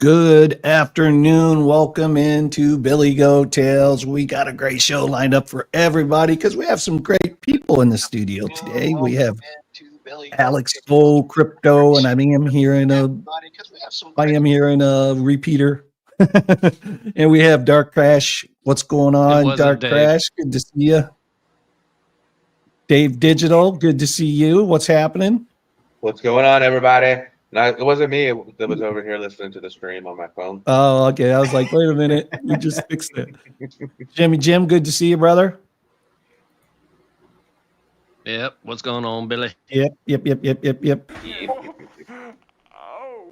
Good afternoon. Welcome into Billy Goat Tales. We got a great show lined up for everybody because we have some great people in the studio today. We have Alex O Crypto, and I am here in a repeater. And we have Dark Crash. What's going on, Dark Crash? Good to see you. Dave Digital, good to see you. What's happening? What's going on, everybody? It wasn't me that was over here listening to the stream on my phone. Oh, okay. I was like, wait a minute. We just fixed it. Jim, good to see you, brother. Yep. What's going on, Billy? Yep. Oh,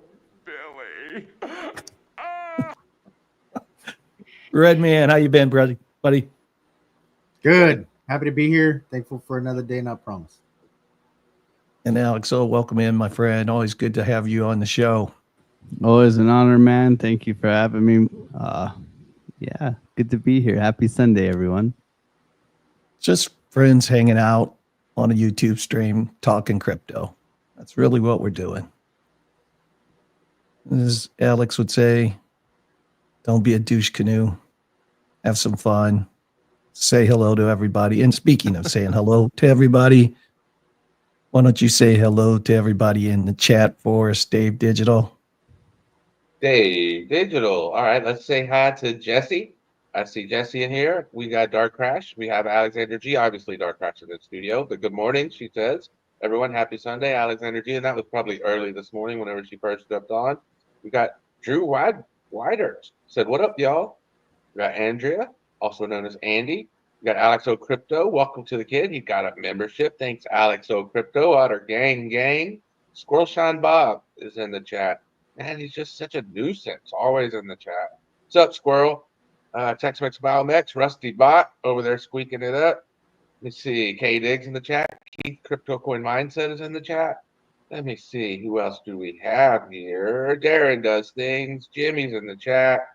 Billy. Red Man, how you been, buddy? Good. Happy to be here. Thankful for another day not promised. And Alex, welcome in, my friend. Always good to have you on the show. Always an honor, man. Thank you for having me. Yeah, good to be here. Happy Sunday, everyone. Just friends hanging out on a YouTube stream, talking crypto. That's really what we're doing. As Alex would say, don't be a douche canoe. Have some fun. Say hello to everybody. And speaking of saying hello to everybody, why don't you say hello to everybody in the chat for us, Dave Digital? Dave Digital. All right, let's say hi to Jesse. I see Jesse in here. We got Dark Crash. We have Alexander G. Obviously, Dark Crash in the studio. But good morning, she says. Everyone, happy Sunday, Alexander G. And that was probably early this morning whenever she first jumped on. We got Drew Widers. Said, what up, y'all? We got Andrea, also known as Andy. We got Alex O Crypto. Welcome to the kid. He got a membership. Thanks, Alex O Crypto. Outer gang. Squirrel Shine Bob is in the chat. Man, he's just such a nuisance. Always in the chat. What's up, Squirrel? Tex-Mex Biomex, Rusty Bot over there squeaking it up. Let me see. K Diggs in the chat. Keith Crypto Coin Mindset is in the chat. Let me see. Who else do we have here? Darren does things. Jimmy's in the chat.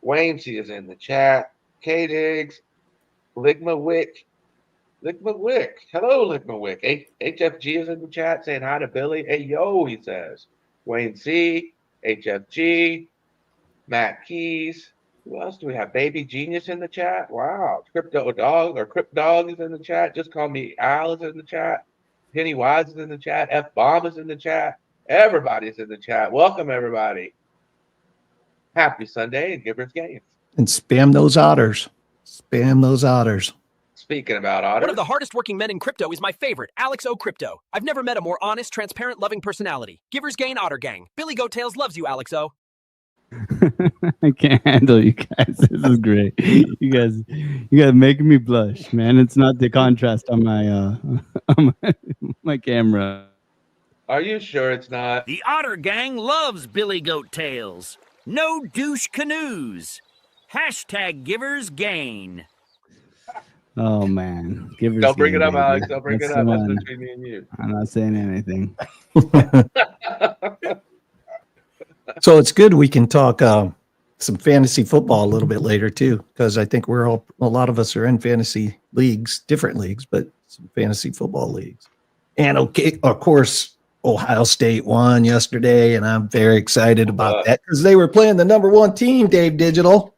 Wayne C is in the chat. K Diggs. Ligma Wick. Hello, Ligma Wick. HFG is in the chat saying hi to Billy. Hey, yo, he says. Wayne C, HFG, Matt Keys. Who else do we have? Baby Genius in the chat. Wow. Crypto Dog or Crypt Dog is in the chat. Just call me Al is in the chat. Penny Wise is in the chat. F Bomb is in the chat. Everybody's in the chat. Welcome, everybody. Happy Sunday and Givers Games. And spam those otters. Speaking about otters. One of the hardest working men in crypto is my favorite, Alex O Crypto. I've never met a more honest, transparent, loving personality. Givers Gain, Otter Gang. Billy Goat Tales loves you, Alex O. I can't handle you guys. This is great. You guys making me blush, man. It's not the contrast on my camera. Are you sure it's not? The Otter Gang loves Billy Goat Tales. No douche canoes. Hashtag Givers Gain. Oh man, Don't bring it up, Alex. Don't bring it up. That's between me and you. I'm not saying anything. So it's good we can talk some fantasy football a little bit later too, because I think a lot of us are in fantasy leagues, different leagues, but some fantasy football leagues. And okay, of course, Ohio State won yesterday, and I'm very excited about that because they were playing the number one team, Dave Digital.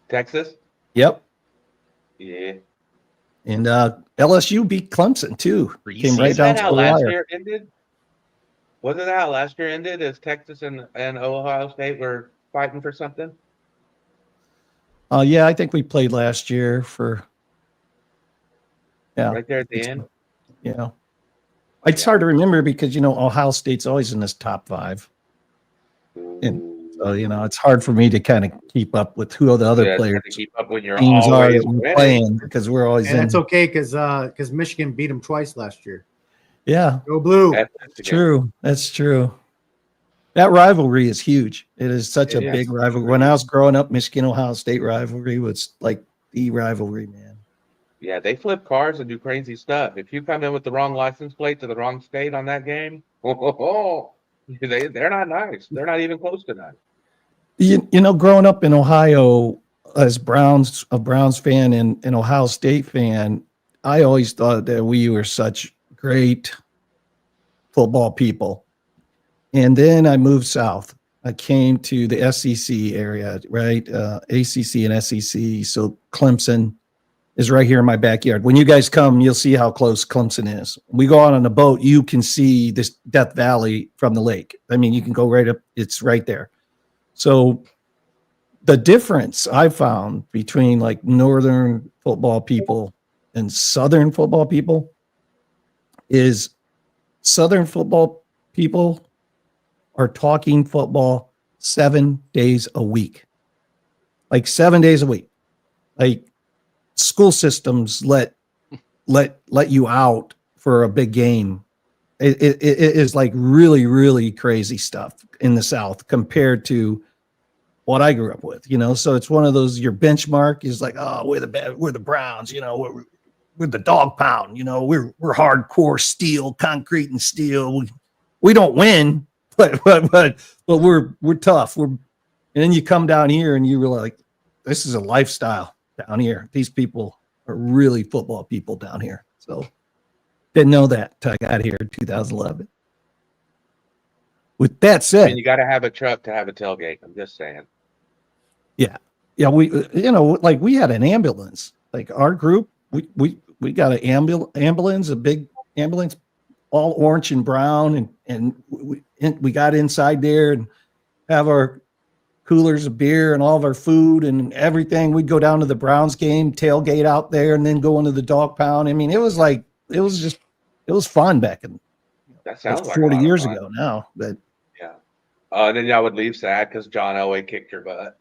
Texas? Yep. Yeah. And LSU beat Clemson too. Came right down to the last wire. year ended? Wasn't that how last year ended? As Texas and Ohio State were fighting for something? Yeah, I think we played last year for. Yeah. Right there at the end? Yeah. It's hard to remember because, Ohio State's always in this top five. And so, it's hard for me to kind of keep up with who the other players to keep up when you're teams are always that we're playing because we're always in. It's okay because Michigan beat them twice last year. Yeah. Go Blue. That's true. That rivalry is huge. It is such a big rivalry. When I was growing up, Michigan-Ohio State rivalry was like the rivalry, man. Yeah, they flip cars and do crazy stuff. If you come in with the wrong license plate to the wrong state on that game, they're not nice. They're not even close to nice. Growing up in Ohio as a Browns fan and an Ohio State fan, I always thought that we were such great football people. And then I moved south. I came to the SEC area, right? ACC and SEC. So Clemson is right here in my backyard. When you guys come, you'll see how close Clemson is. We go out on a boat, you can see this Death Valley from the lake. I mean, you can go right up, it's right there. So the difference I found between like northern football people and southern football people is southern football people are talking football 7 days a week. Like 7 days a week. Like school systems let you out for a big game. It is like really, really crazy stuff in the South compared to what I grew up with, you know. So it's one of those, your benchmark is like, oh, we're the Browns, you know, we're the dog pound, you know, we're hardcore steel, concrete and steel. We don't win, but we're tough. And then you come down here and you were like, this is a lifestyle down here. These people are really football people down here. So didn't know that until I got here in 2011. With that I said, mean, you got to have a truck to have a tailgate. I'm just saying. yeah, we, you know, like we had an ambulance, like our group, we got an ambulance, a big ambulance, all orange and brown. And we got inside there and have our coolers of beer and all of our food and everything. We'd go down to the Browns game, tailgate out there, and then go into the dog pound. I mean, it was fun back in, That sounds that's like 40 a lot years of fun. ago now. But Yeah. And then y'all would leave sad because John Elway kicked your butt.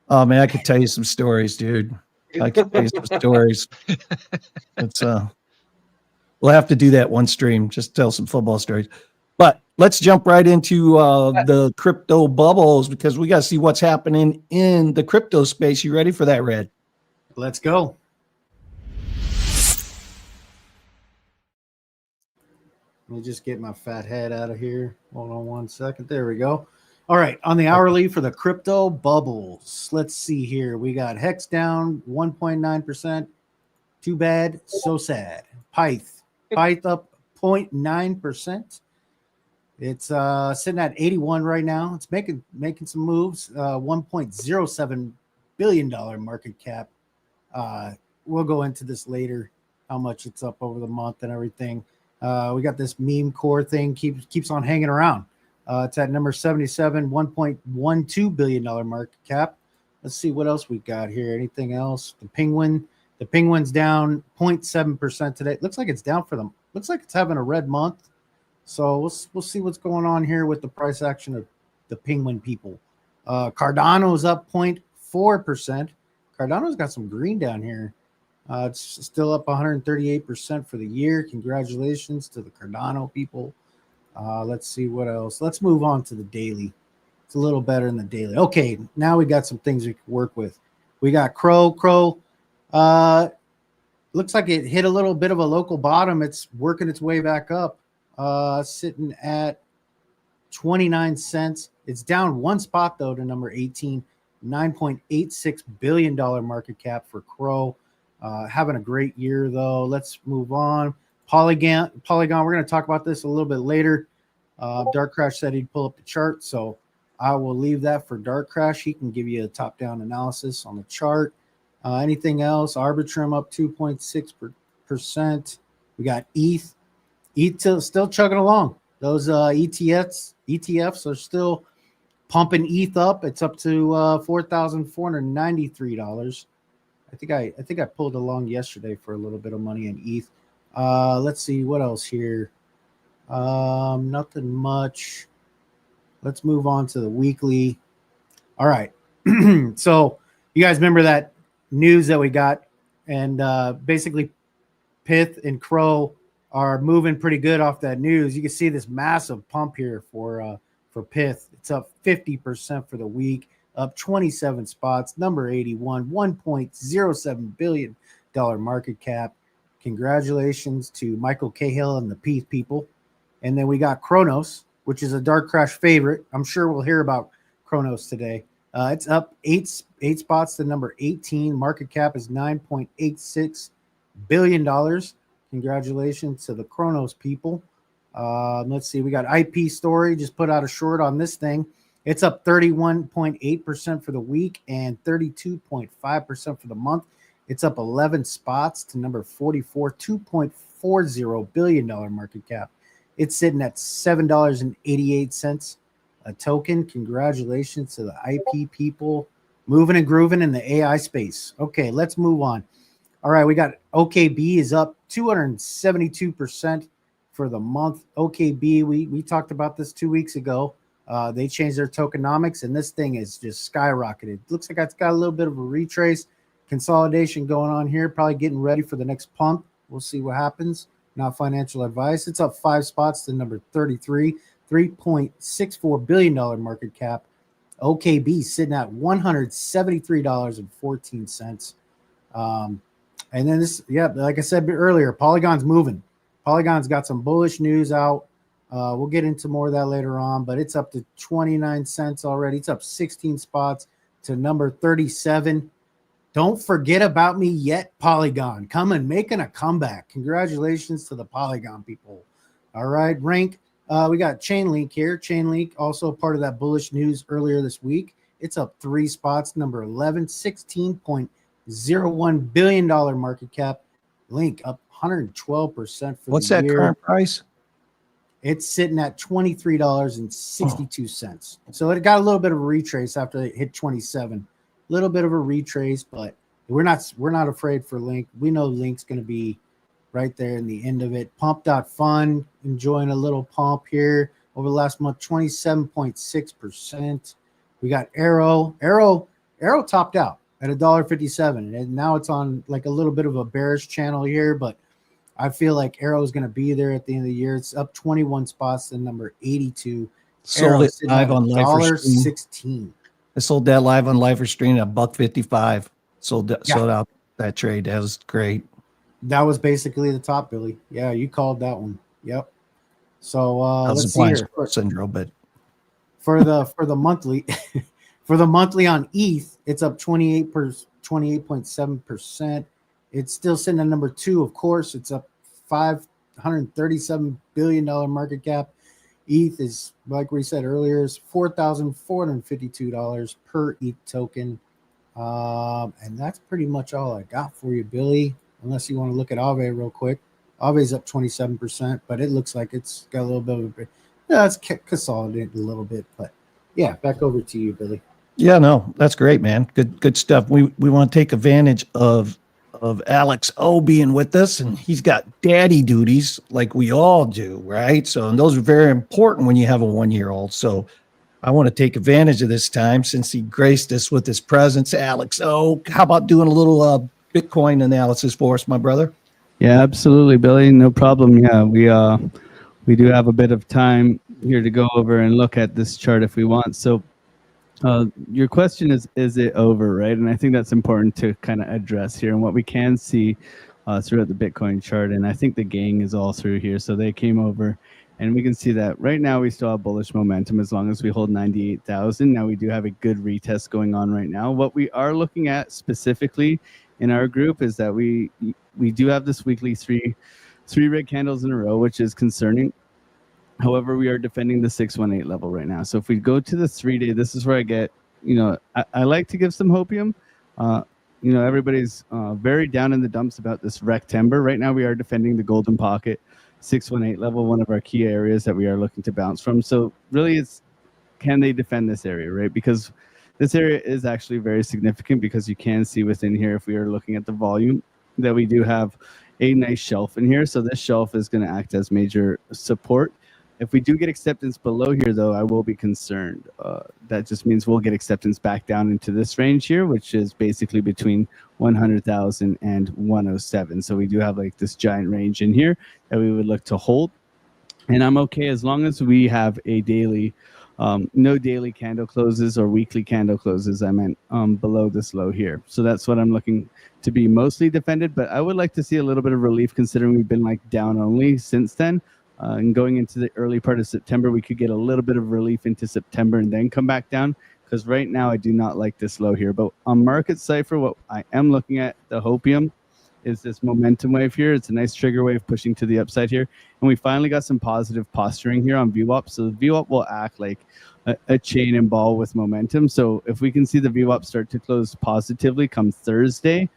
oh man, I could tell you some stories, dude. I could tell you some stories. It's we'll have to do that one stream, just tell some football stories. But let's jump right into the crypto bubbles because we got to see what's happening in the crypto space. You ready for that, Red? Let's go. Let me just get my fat head out of here. Hold on 1 second. There we go. All right. On the hourly for the crypto bubbles, let's see here. We got Hex down 1.9%. Too bad. So sad. Pyth up 0.9%. It's sitting at 81 right now. It's making some moves. $1.07 billion market cap. We'll go into this later, how much it's up over the month and everything. We got this meme core thing keeps on hanging around. It's at number 77, $1.12 billion market cap. Let's see what else we got here. Anything else? The Penguin's down 0.7% today. Looks like it's down for them. Looks like it's having a red month. So we'll see what's going on here with the price action of the Penguin people. Cardano's up 0.4%. Cardano's got some green down here. It's still up 138% for the year. Congratulations to the Cardano people. Let's see what else. Let's move on to the daily. It's a little better than the daily. Okay, now we got some things we can work with. We got Crow. Looks like it hit a little bit of a local bottom. It's working its way back up. Sitting at 29 cents. It's down one spot though to number 18, $9.86 billion market cap for Crow. Having a great year though. Let's move on. Polygon. We're going to talk about this a little bit later. Dark Crash said he'd pull up the chart, so I will leave that for Dark Crash. He can give you a top-down analysis on the chart. Anything else? Arbitrum up 2.6%. We got ETH. ETH still chugging along. Those ETFs are still pumping ETH up. It's up to $4,493. I think I pulled along yesterday for a little bit of money in ETH. Let's see what else here. Nothing much. Let's move on to the weekly. All right. So you guys remember that news that we got, and basically Pith and Crow are moving pretty good off that news. You can see this massive pump here for Pith. It's up 50% for the week, up 27 spots, number 81, $1.07 billion market cap. Congratulations to Michael Cahill and the Pith people. And then we got Kronos, which is a Dark Crash favorite. I'm sure we'll hear about Kronos today. It's up eight spots to number 18. Market cap is $9.86 billion. Congratulations to the Kronos people. Let's see. We got IP Story just put out a short on this thing. It's up 31.8% for the week and 32.5% for the month. It's up 11 spots to number 44, $2.40 billion market cap. It's sitting at $7.88 a token. Congratulations to the IP people moving and grooving in the AI space. Okay, let's move on. All right, we got OKB is up 272% for the month. OKB, we talked about this 2 weeks ago. They changed their tokenomics, and this thing is just skyrocketed. Looks like it's got a little bit of a retrace consolidation going on here, probably getting ready for the next pump. We'll see what happens. Not financial advice. It's up 5 spots to number 33, $3.64 billion market cap. OKB sitting at $173.14. And then this, like I said earlier, Polygon's moving. Polygon's got some bullish news out. We'll get into more of that later on, but it's up to 29 cents already. It's up 16 spots to number 37. Don't forget about me yet, Polygon. Coming, making a comeback. Congratulations to the Polygon people. All right, rank. We got Chainlink here. Chainlink, also part of that bullish news earlier this week. It's up 3 spots, number 11, $16.01 billion market cap. Link up 112% for What's the that year. current price? It's sitting at $23.62. So it got a little bit of a retrace after it hit 27. A little bit of a retrace, but we're not afraid for Link. We know Link's going to be right there in the end of it. Pump.fun, enjoying a little pump here over the last month, 27.6%. We got Arrow. Arrow topped out at $1.57, and now it's on like a little bit of a bearish channel here, but I feel like Arrow is going to be there at the end of the year. It's up 21 spots to number 82. Sold it live on $1.16. Live. I sold that live on Live Stream at $1.55. Sold out that trade. That was great. That was basically the top, Billy. Yeah, you called that one. Yep. So let's see here. Syndrome, but for the monthly for the monthly on ETH, it's up 28.7%. It's still sitting at number 2, of course. It's up $537 billion market cap. ETH is, like we said earlier, is $4,452 per ETH token. And that's pretty much all I got for you, Billy, unless you want to look at Aave real quick. Aave's up 27%, but it looks like it's got a little bit of it's consolidated a little bit. But yeah, back over to you, Billy. Yeah, no, that's great, man. Good stuff. We want to take advantage of Alex O being with us, and he's got daddy duties like we all do, right? So, and those are very important when you have a 1-year-old. So I want to take advantage of this time since he graced us with his presence. Alex O, how about doing a little Bitcoin analysis for us, my brother? Yeah, absolutely, Billy. No problem. Yeah, we do have a bit of time here to go over and look at this chart if we want. So your question is it over, right? And I think that's important to kind of address here. And what we can see throughout the Bitcoin chart, and I think the gang is all through here. So they came over, and we can see that right now we still have bullish momentum as long as we hold 98,000. Now we do have a good retest going on right now. What we are looking at specifically in our group is that we do have this weekly three red candles in a row, which is concerning. However, we are defending the 618 level right now. So if we go to the 3-day, this is where I get, I like to give some hopium. Everybody's very down in the dumps about this rectember. Right now, we are defending the golden pocket 618 level, one of our key areas that we are looking to bounce from. So really, it's can they defend this area, right? Because this area is actually very significant because you can see within here, if we are looking at the volume, that we do have a nice shelf in here. So this shelf is going to act as major support. If we do get acceptance below here, though, I will be concerned. That just means we'll get acceptance back down into this range here, which is basically between 100,000 and 107. So we do have like this giant range in here that we would look to hold. And I'm okay as long as we have a daily, no daily candle closes or weekly candle closes, I meant below this low here. So that's what I'm looking to be mostly defended. But I would like to see a little bit of relief considering we've been like down only since then. And going into the early part of September, we could get a little bit of relief into September and then come back down. Because right now, I do not like this low here. But on Market Cipher, what I am looking at, the hopium, is this momentum wave here. It's a nice trigger wave pushing to the upside here. And we finally got some positive posturing here on VWAP. So the VWAP will act like a chain and ball with momentum. So if we can see the VWAP start to close positively come Thursday,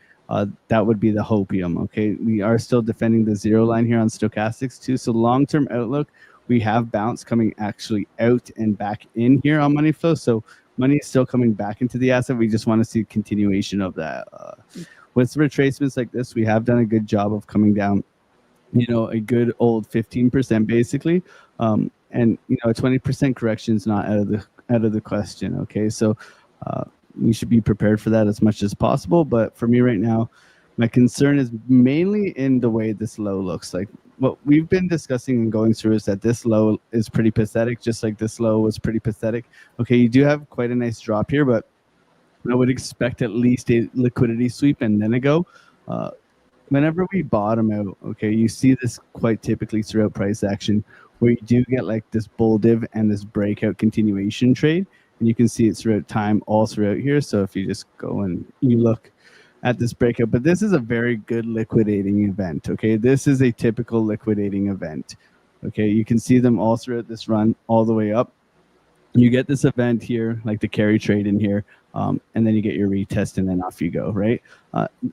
that would be the hopium. Okay, we are still defending the zero line here on stochastics too. So long-term outlook, we have bounce coming actually out and back in here on money flow. So money is still coming back into the asset. We just want to see continuation of that. With retracements like this, we have done a good job of coming down, a good old 15% basically. And a 20% correction is not out of the question. Okay, so we should be prepared for that as much as possible. But for me right now, my concern is mainly in the way this low looks like. What we've been discussing and going through is that this low is pretty pathetic, just like this low was pretty pathetic. Okay, you do have quite a nice drop here, but I would expect at least a liquidity sweep and then a go. Whenever we bottom out, okay, you see this quite typically throughout price action, where you do get like this bull div and this breakout continuation trade. And you can see it throughout time, all throughout here. So if you just go and you look at this breakout, but this is a very good liquidating event. Okay, this is a typical liquidating event. Okay, you can see them all throughout this run, all the way up. You get this event here, like the carry trade in here, and then you get your retest, and then off you go, right?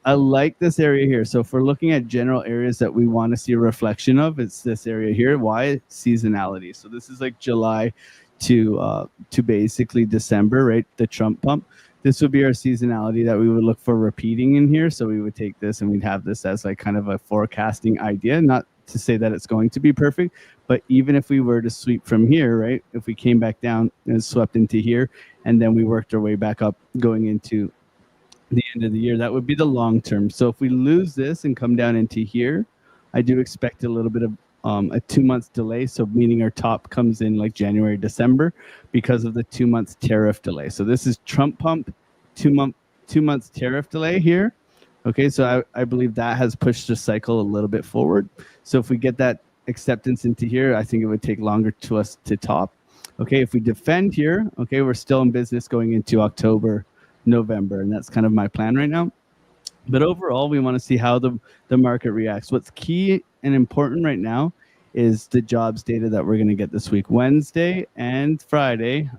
I like this area here. So if we're looking at general areas that we want to see a reflection of, it's this area here. Why? Seasonality. So this is like July to basically December, right? The Trump pump. This would be our seasonality that we would look for repeating in here. So we would take this and we'd have this as like kind of a forecasting idea, not to say that it's going to be perfect, but even if we were to sweep from here, right? If we came back down and swept into here, and then we worked our way back up going into the end of the year, that would be the long term. So if we lose this and come down into here, I do expect a little bit of a 2 months delay. So meaning our top comes in like January, December because of the 2 months tariff delay. So this is Trump pump, 2 months tariff delay here. Okay, so I believe that has pushed the cycle a little bit forward. So if we get that acceptance into here, I think it would take longer to us to top. Okay, if we defend here, okay, we're still in business going into October, November, and that's kind of my plan right now. But overall, we want to see how the market reacts. What's key and important right now is the jobs data that we're going to get this week. Wednesday and Friday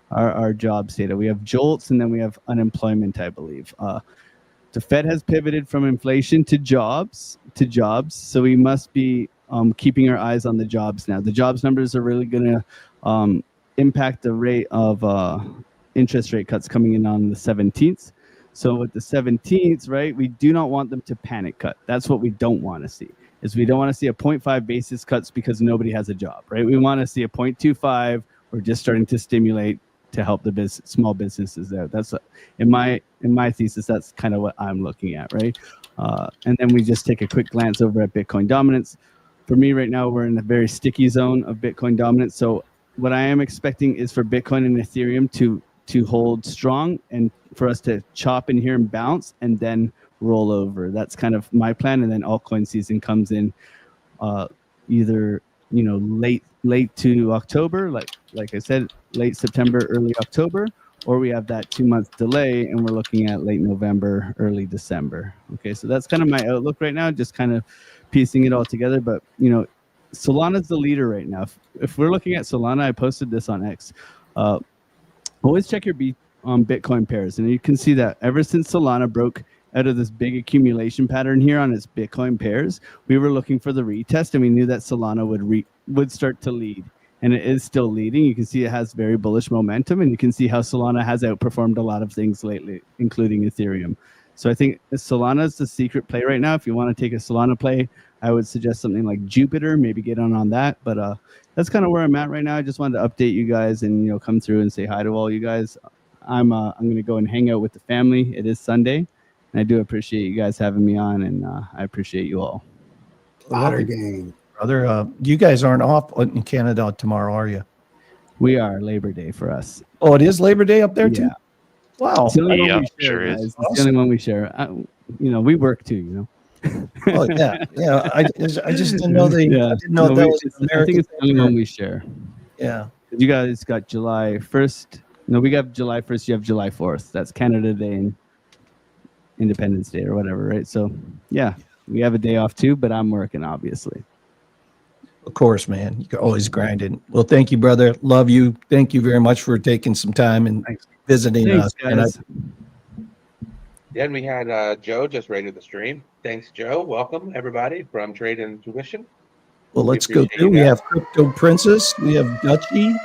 are our jobs data. We have JOLTS, and then we have unemployment, I believe. The Fed has pivoted from inflation to jobs, so we must be keeping our eyes on the jobs now. The jobs numbers are really going to impact the rate of interest rate cuts coming in on the 17th. So with the 17th, right, we do not want them to panic cut. That's what we don't want to see. Is we don't want to see a 0.5 basis cuts because nobody has a job, right? We want to see a 0.25. We're just starting to stimulate to help the small businesses out. That's in my thesis. That's kind of what I'm looking at, right? And then we just take a quick glance over at Bitcoin dominance. For me right now, we're in a very sticky zone of Bitcoin dominance. So what I am expecting is for Bitcoin and Ethereum to hold strong and for us to chop in here and bounce and then roll over. That's kind of my plan. And then altcoin season comes in either late to October, like I said, late September, early October, or we have that 2 month delay and we're looking at late November, early December. Okay, so that's kind of my outlook right now, just kind of piecing it all together. But Solana's the leader right now. If we're looking at Solana, I posted this on X. Always check your Bitcoin pairs, and you can see that ever since Solana broke out of this big accumulation pattern here on its Bitcoin pairs, we were looking for the retest, and we knew that Solana would start to lead, and it is still leading. You can see it has very bullish momentum, and you can see how Solana has outperformed a lot of things lately, including Ethereum. So I think Solana is the secret play right now. If you want to take a Solana play, I would suggest something like Jupiter, maybe get on that. But that's kind of where I'm at right now. I just wanted to update you guys and come through and say hi to all you guys. I'm going to go and hang out with the family. It is Sunday. And I do appreciate you guys having me on, and I appreciate you all. Otter gang. Brother, you guys aren't off in Canada tomorrow, are you? We are Labor Day for us. Oh, it is Labor Day up there too? Yeah. Wow. It's the only Yeah, one we share, sure is. guys. It's the only one we share. We work too, Oh yeah. I just didn't know they. Yeah. I didn't know that was an I think American. it's the only one we share. Yeah. You guys got July 1st. No, we got July 1st. You have July 4th. That's Canada Day Independence Day or whatever, right? So yeah, we have a day off too, but I'm working, obviously. Of course, man. You're always grinding. Well, thank you, brother. Love you. Thank you very much for taking some time and Thanks. visiting Thanks, us. And guys. Then we had Joe just rated the stream. Thanks, Joe. Welcome, everybody, from Trade and Intuition. well, let's go appreciate through. you We guys. have Crypto Princess. We have Dutchy.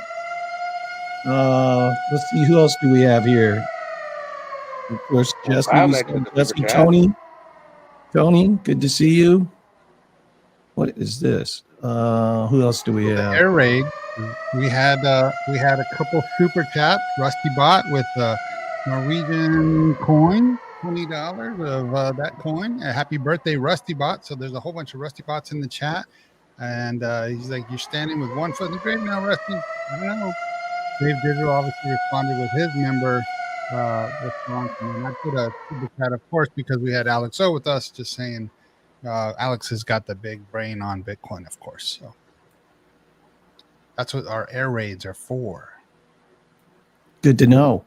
Let's see. Who else do we have here? Of course, Well, Jesse. Kyle We mentioned saw the Jesse. super chat. Tony, good to see you. What is this? Who else do we have? Air raid. We had a couple super chats. Rusty Bot with Norwegian coin, $20 of that coin. Happy birthday, Rusty Bot! So there's a whole bunch of Rusty Bots in the chat, and he's like, "You're standing with one foot in the grave now, Rusty." I don't know. Dave Digital obviously responded with his member response, and then I put a super chat, of course, because we had Alex O with us, just saying Alex has got the big brain on Bitcoin, of course. So that's what our air raids are for. Good to know.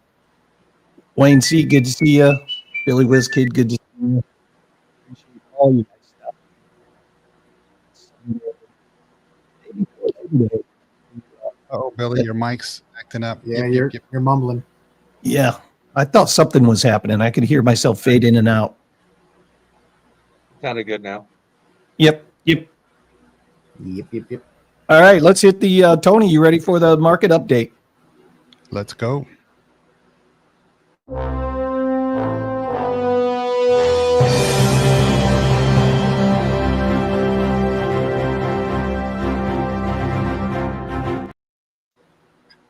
Wayne C, good to see you. Billy Whiz Kid, good to see you. Appreciate all you guys. Oh, Billy, your mic's acting up. Yeah, Yep. you're mumbling. Yeah, I thought something was happening. I could hear myself fade in and out. Sounded good now. Yep. Yep. All right, let's hit the Tony. You ready for the market update? Let's go.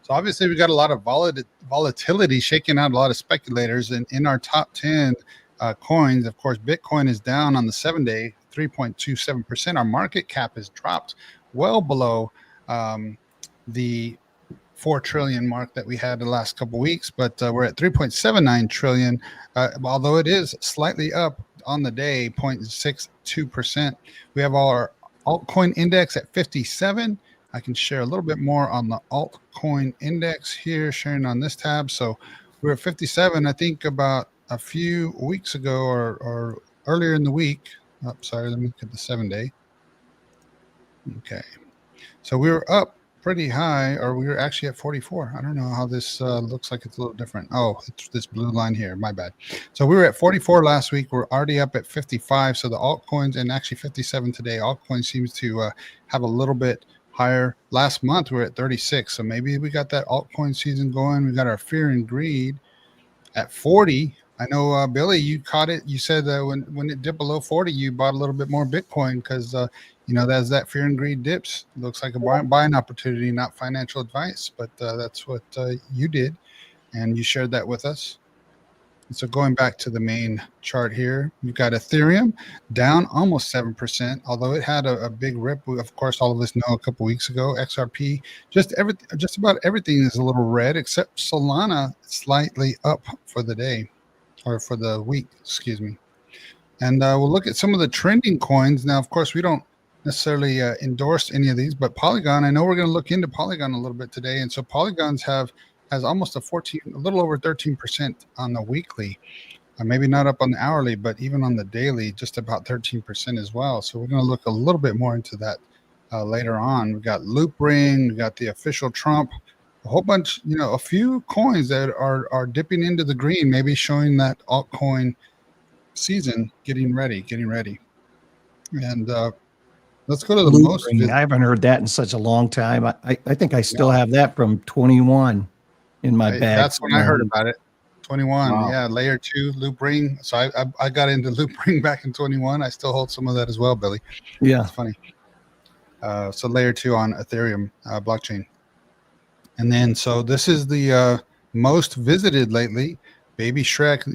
So obviously we got a lot of volatility shaking out a lot of speculators, and in our top 10 coins, of course, Bitcoin is down on the 7-day, 3.27%. Our market cap has dropped well below the 4 trillion mark that we had the last couple weeks, but we're at 3.79 trillion, although it is slightly up on the day, 0.62%. We have our altcoin index at 57. I can share a little bit more on the altcoin index here, sharing on this tab. So we're at 57. I think about a few weeks ago or earlier in the week. Oh, sorry, let me look at the 7-day. Okay. So we were up pretty high, or we were actually at 44. I don't know how this looks like it's a little different. Oh, it's this blue line here. My bad. So we were at 44 last week. We're already up at 55. So the altcoins, and actually 57 today, altcoin seems to have a little bit higher. Last month we were at 36. So maybe we got that altcoin season going. We got our fear and greed at 40. I know, Billy, you caught it. You said that when it dipped below 40, you bought a little bit more Bitcoin because, as that fear and greed dips, it looks like a buying opportunity, not financial advice. But that's what you did, and you shared that with us. And so going back to the main chart here, you've got Ethereum down almost 7%, although it had a big rip. Of course, all of us know a couple weeks ago, XRP, just about everything is a little red except Solana slightly up for the day. Or for the week, excuse me. And we'll look at some of the trending coins. Now, of course, we don't necessarily endorse any of these, but Polygon, I know we're going to look into Polygon a little bit today. And so Polygons has almost a little over 13% on the weekly. Maybe not up on the hourly, but even on the daily, just about 13% as well. So we're going to look a little bit more into that later on. We've got Loopring, we've got the official Trump, a whole bunch, a few coins that are dipping into the green, maybe showing that altcoin season getting ready. And let's go to the most. I haven't heard that in such a long time. I think I still have that from 21 in my bag. That's when I heard about it. 21, Wow. Yeah, layer 2 Loopring. So I got into Loopring back in 21. I still hold some of that as well, Billy. Yeah, It's funny. So layer 2 on Ethereum blockchain. And then, so this is the most visited lately. Baby Shrek,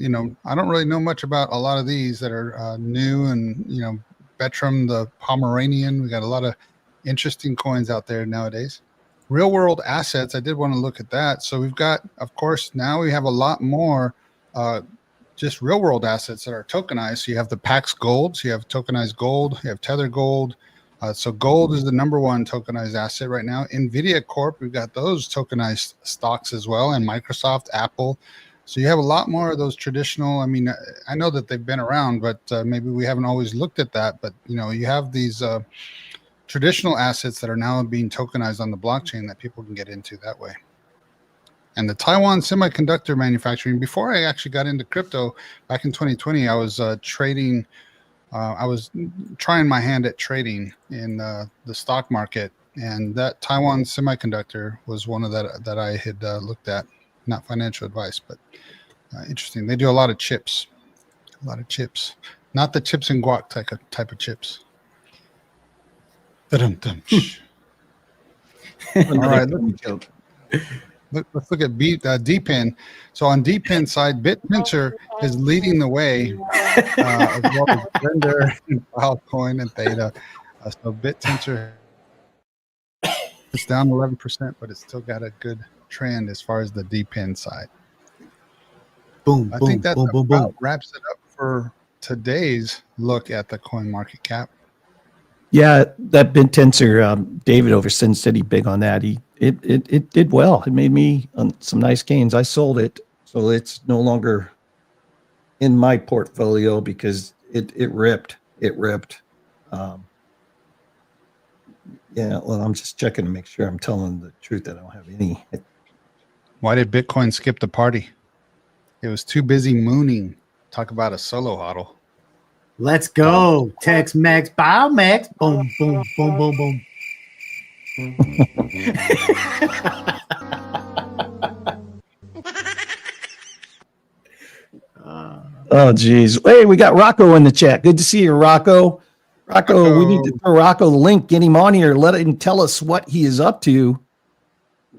I don't really know much about a lot of these that are new, and, Betram, the Pomeranian. We got a lot of interesting coins out there nowadays. Real world assets, I did want to look at that. So we've got, of course, now we have a lot more just real world assets that are tokenized. So you have the Pax Gold, so you have tokenized gold, you have Tether Gold. So gold is the number one tokenized asset right now. NVIDIA Corp, we've got those tokenized stocks as well, and Microsoft, Apple. So you have a lot more of those traditional. I mean, I know that they've been around, but maybe we haven't always looked at that. But you have these traditional assets that are now being tokenized on the blockchain that people can get into that way. And the Taiwan semiconductor manufacturing, before I actually got into crypto back in 2020, I was trading. I was trying my hand at trading in the stock market, and that Taiwan semiconductor was one of that I had looked at. Not financial advice, but interesting. They do a lot of chips, not the chips and guac type of chips. Dum-dum. All right, let's look at DPIN. So on DPIN side, BitPinter is leading the way, as well as Blender, Filecoin, and Theta. So BitPinter is down 11%, but it's still got a good trend as far as the DPIN side. Boom, I boom, think that boom, boom, about boom. wraps it up for today's look at the coin market cap. Yeah, that BitTensor, David over Sin City, big on that. It did well. It made me some nice gains. I sold it, so it's no longer in my portfolio because it ripped. It ripped. Yeah, well, I'm just checking to make sure I'm telling the truth that I don't have any. Why did Bitcoin skip the party? It was too busy mooning. Talk about a solo hodl. Let's go. Tex Mex, Biomex. Boom, boom, boom, boom, boom. Oh, geez. Hey, we got Rocco in the chat. Good to see you, Rocco. Rocco, we need to throw Rocco the link. Get him on here. Let him tell us what he is up to.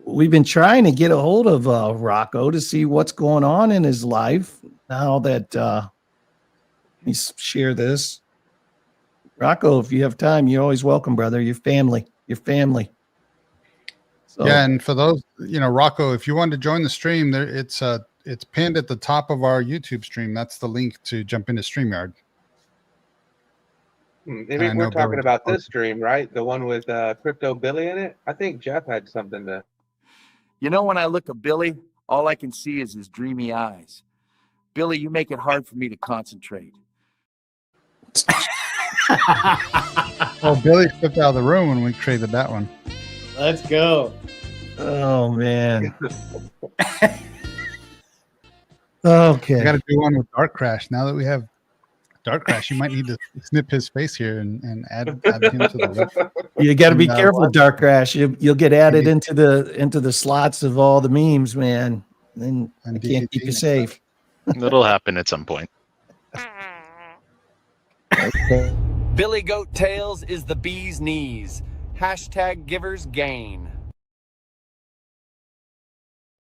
We've been trying to get a hold of Rocco to see what's going on in his life. Now that let me share this. Rocco, if you have time, you're always welcome, brother. Your family. So, Yeah, and for those, Rocco, if you want to join the stream, there it's pinned at the top of our YouTube stream. That's the link to jump into StreamYard. Maybe we're talking about this stream, right? The one with Crypto Billy in it. I think Jeff had something to. When I look at Billy, all I can see is his dreamy eyes. Billy, you make it hard for me to concentrate. Oh, Billy flipped out of the room when we created that one. Let's go. Oh man. Okay. I got to do one with Dark Crash. Now that we have Dark Crash, you might need to snip his face here and add him to the list. You got to be careful, Dark Crash. You'll get added into the slots of all the memes, man. Then I can't keep you safe. It'll happen at some point. Billy Goat Tails is the bee's knees. Hashtag givers gain.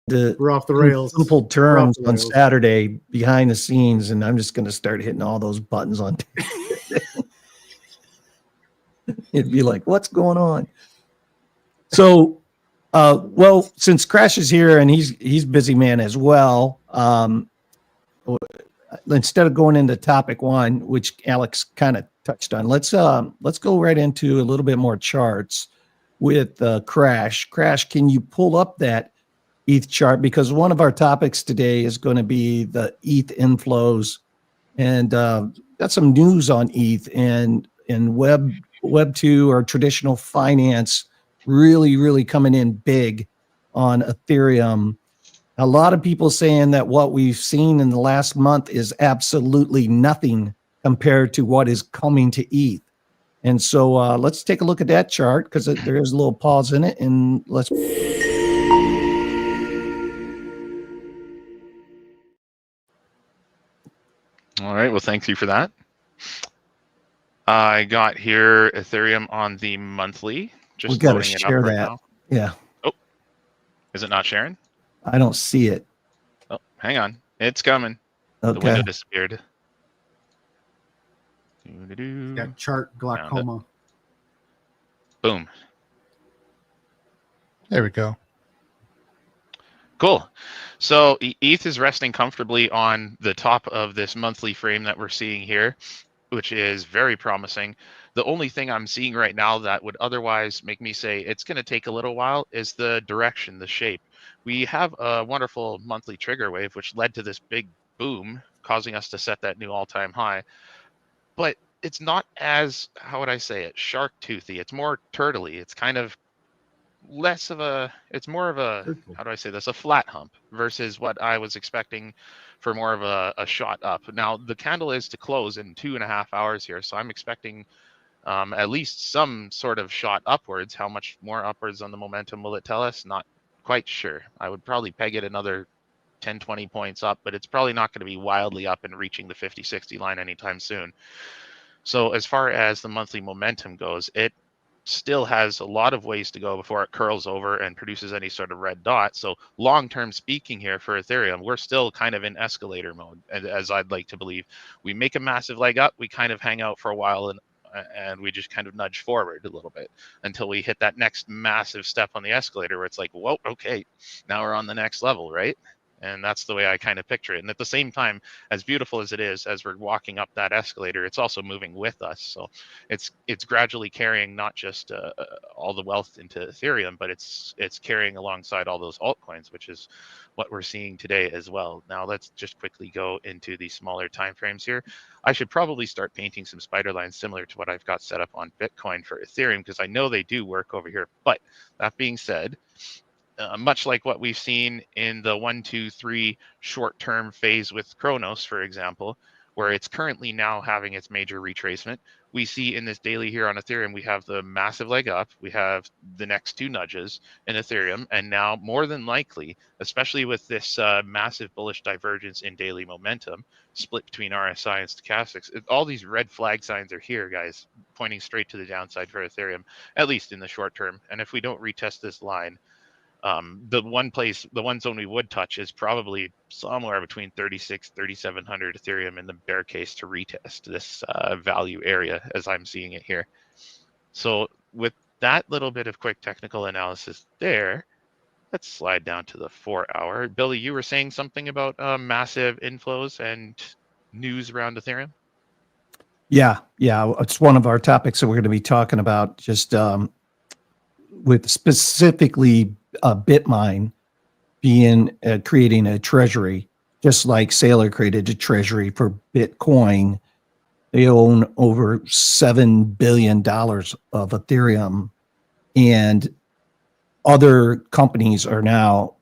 We're off the rails. Simple terms on Saturday behind the scenes, and I'm just going to start hitting all those buttons on. It'd be like, what's going on? So, well, since Crash is here and he's busy man as well, instead of going into topic one, which Alex kind of touched on, let's go right into a little bit more charts with Crash. Crash, can you pull up that ETH chart, because one of our topics today is going to be the ETH inflows, and got some news on ETH and Web 2 or traditional finance really coming in big on Ethereum. A lot of people saying that what we've seen in the last month is absolutely nothing compared to what is coming to ETH. And so let's take a look at that chart, because there is a little pause in it, and let's. All right. Well, thank you for that. I got here Ethereum on the monthly. Just we got to loading it share up right that. now. Yeah. Oh, is it not sharing? I don't see it. Oh, hang on. It's coming. Okay. The window disappeared. Got chart glaucoma. Boom. There we go. Cool. So ETH is resting comfortably on the top of this monthly frame that we're seeing here, which is very promising. The only thing I'm seeing right now that would otherwise make me say it's going to take a little while is the direction, the shape. We have a wonderful monthly trigger wave, which led to this big boom, causing us to set that new all-time high. But it's not as, how would I say it, shark toothy. It's more turtly. It's kind of less of a, it's more of a, how do I say this, a flat hump versus what I was expecting for more of a shot up. Now the candle is to close in 2.5 hours here, so I'm expecting at least some sort of shot upwards. How much more upwards on the momentum will it tell us? Not quite sure. I would probably peg it another 10, 20 points up, but it's probably not going to be wildly up and reaching the 50-60 line anytime soon. So as far as the monthly momentum goes, it still has a lot of ways to go before it curls over and produces any sort of red dot. So long-term speaking here for Ethereum, we're still kind of in escalator mode, as I'd like to believe. We make a massive leg up, we kind of hang out for a while, and we just kind of nudge forward a little bit until we hit that next massive step on the escalator where it's like, whoa, okay, now we're on the next level, right? And that's the way I kind of picture it. And at the same time, as beautiful as it is, as we're walking up that escalator, it's also moving with us. So it's gradually carrying not just all the wealth into Ethereum, but it's carrying alongside all those altcoins, which is what we're seeing today as well. Now let's just quickly go into the smaller time frames here. I should probably start painting some spider lines similar to what I've got set up on Bitcoin for Ethereum, because I know they do work over here. But that being said, much like what we've seen in the 1, 2, 3 short-term phase with Kronos, for example, where it's currently now having its major retracement, we see in this daily here on Ethereum, we have the massive leg up, we have the next 2 nudges in Ethereum, and now more than likely, especially with this massive bullish divergence in daily momentum, split between RSI and stochastics, all these red flag signs are here, guys, pointing straight to the downside for Ethereum, at least in the short term. And if we don't retest this line, the one zone we would touch is probably somewhere between 3,700 Ethereum in the bear case to retest this value area as I'm seeing it here. So with that little bit of quick technical analysis there, let's slide down to the 4 hour. Billy, you were saying something about massive inflows and news around Ethereum? Yeah. It's one of our topics that we're going to be talking about, just with specifically Bitmine being creating a treasury, just like Sailor created a treasury for Bitcoin. They own over $7 billion of Ethereum, and other companies are now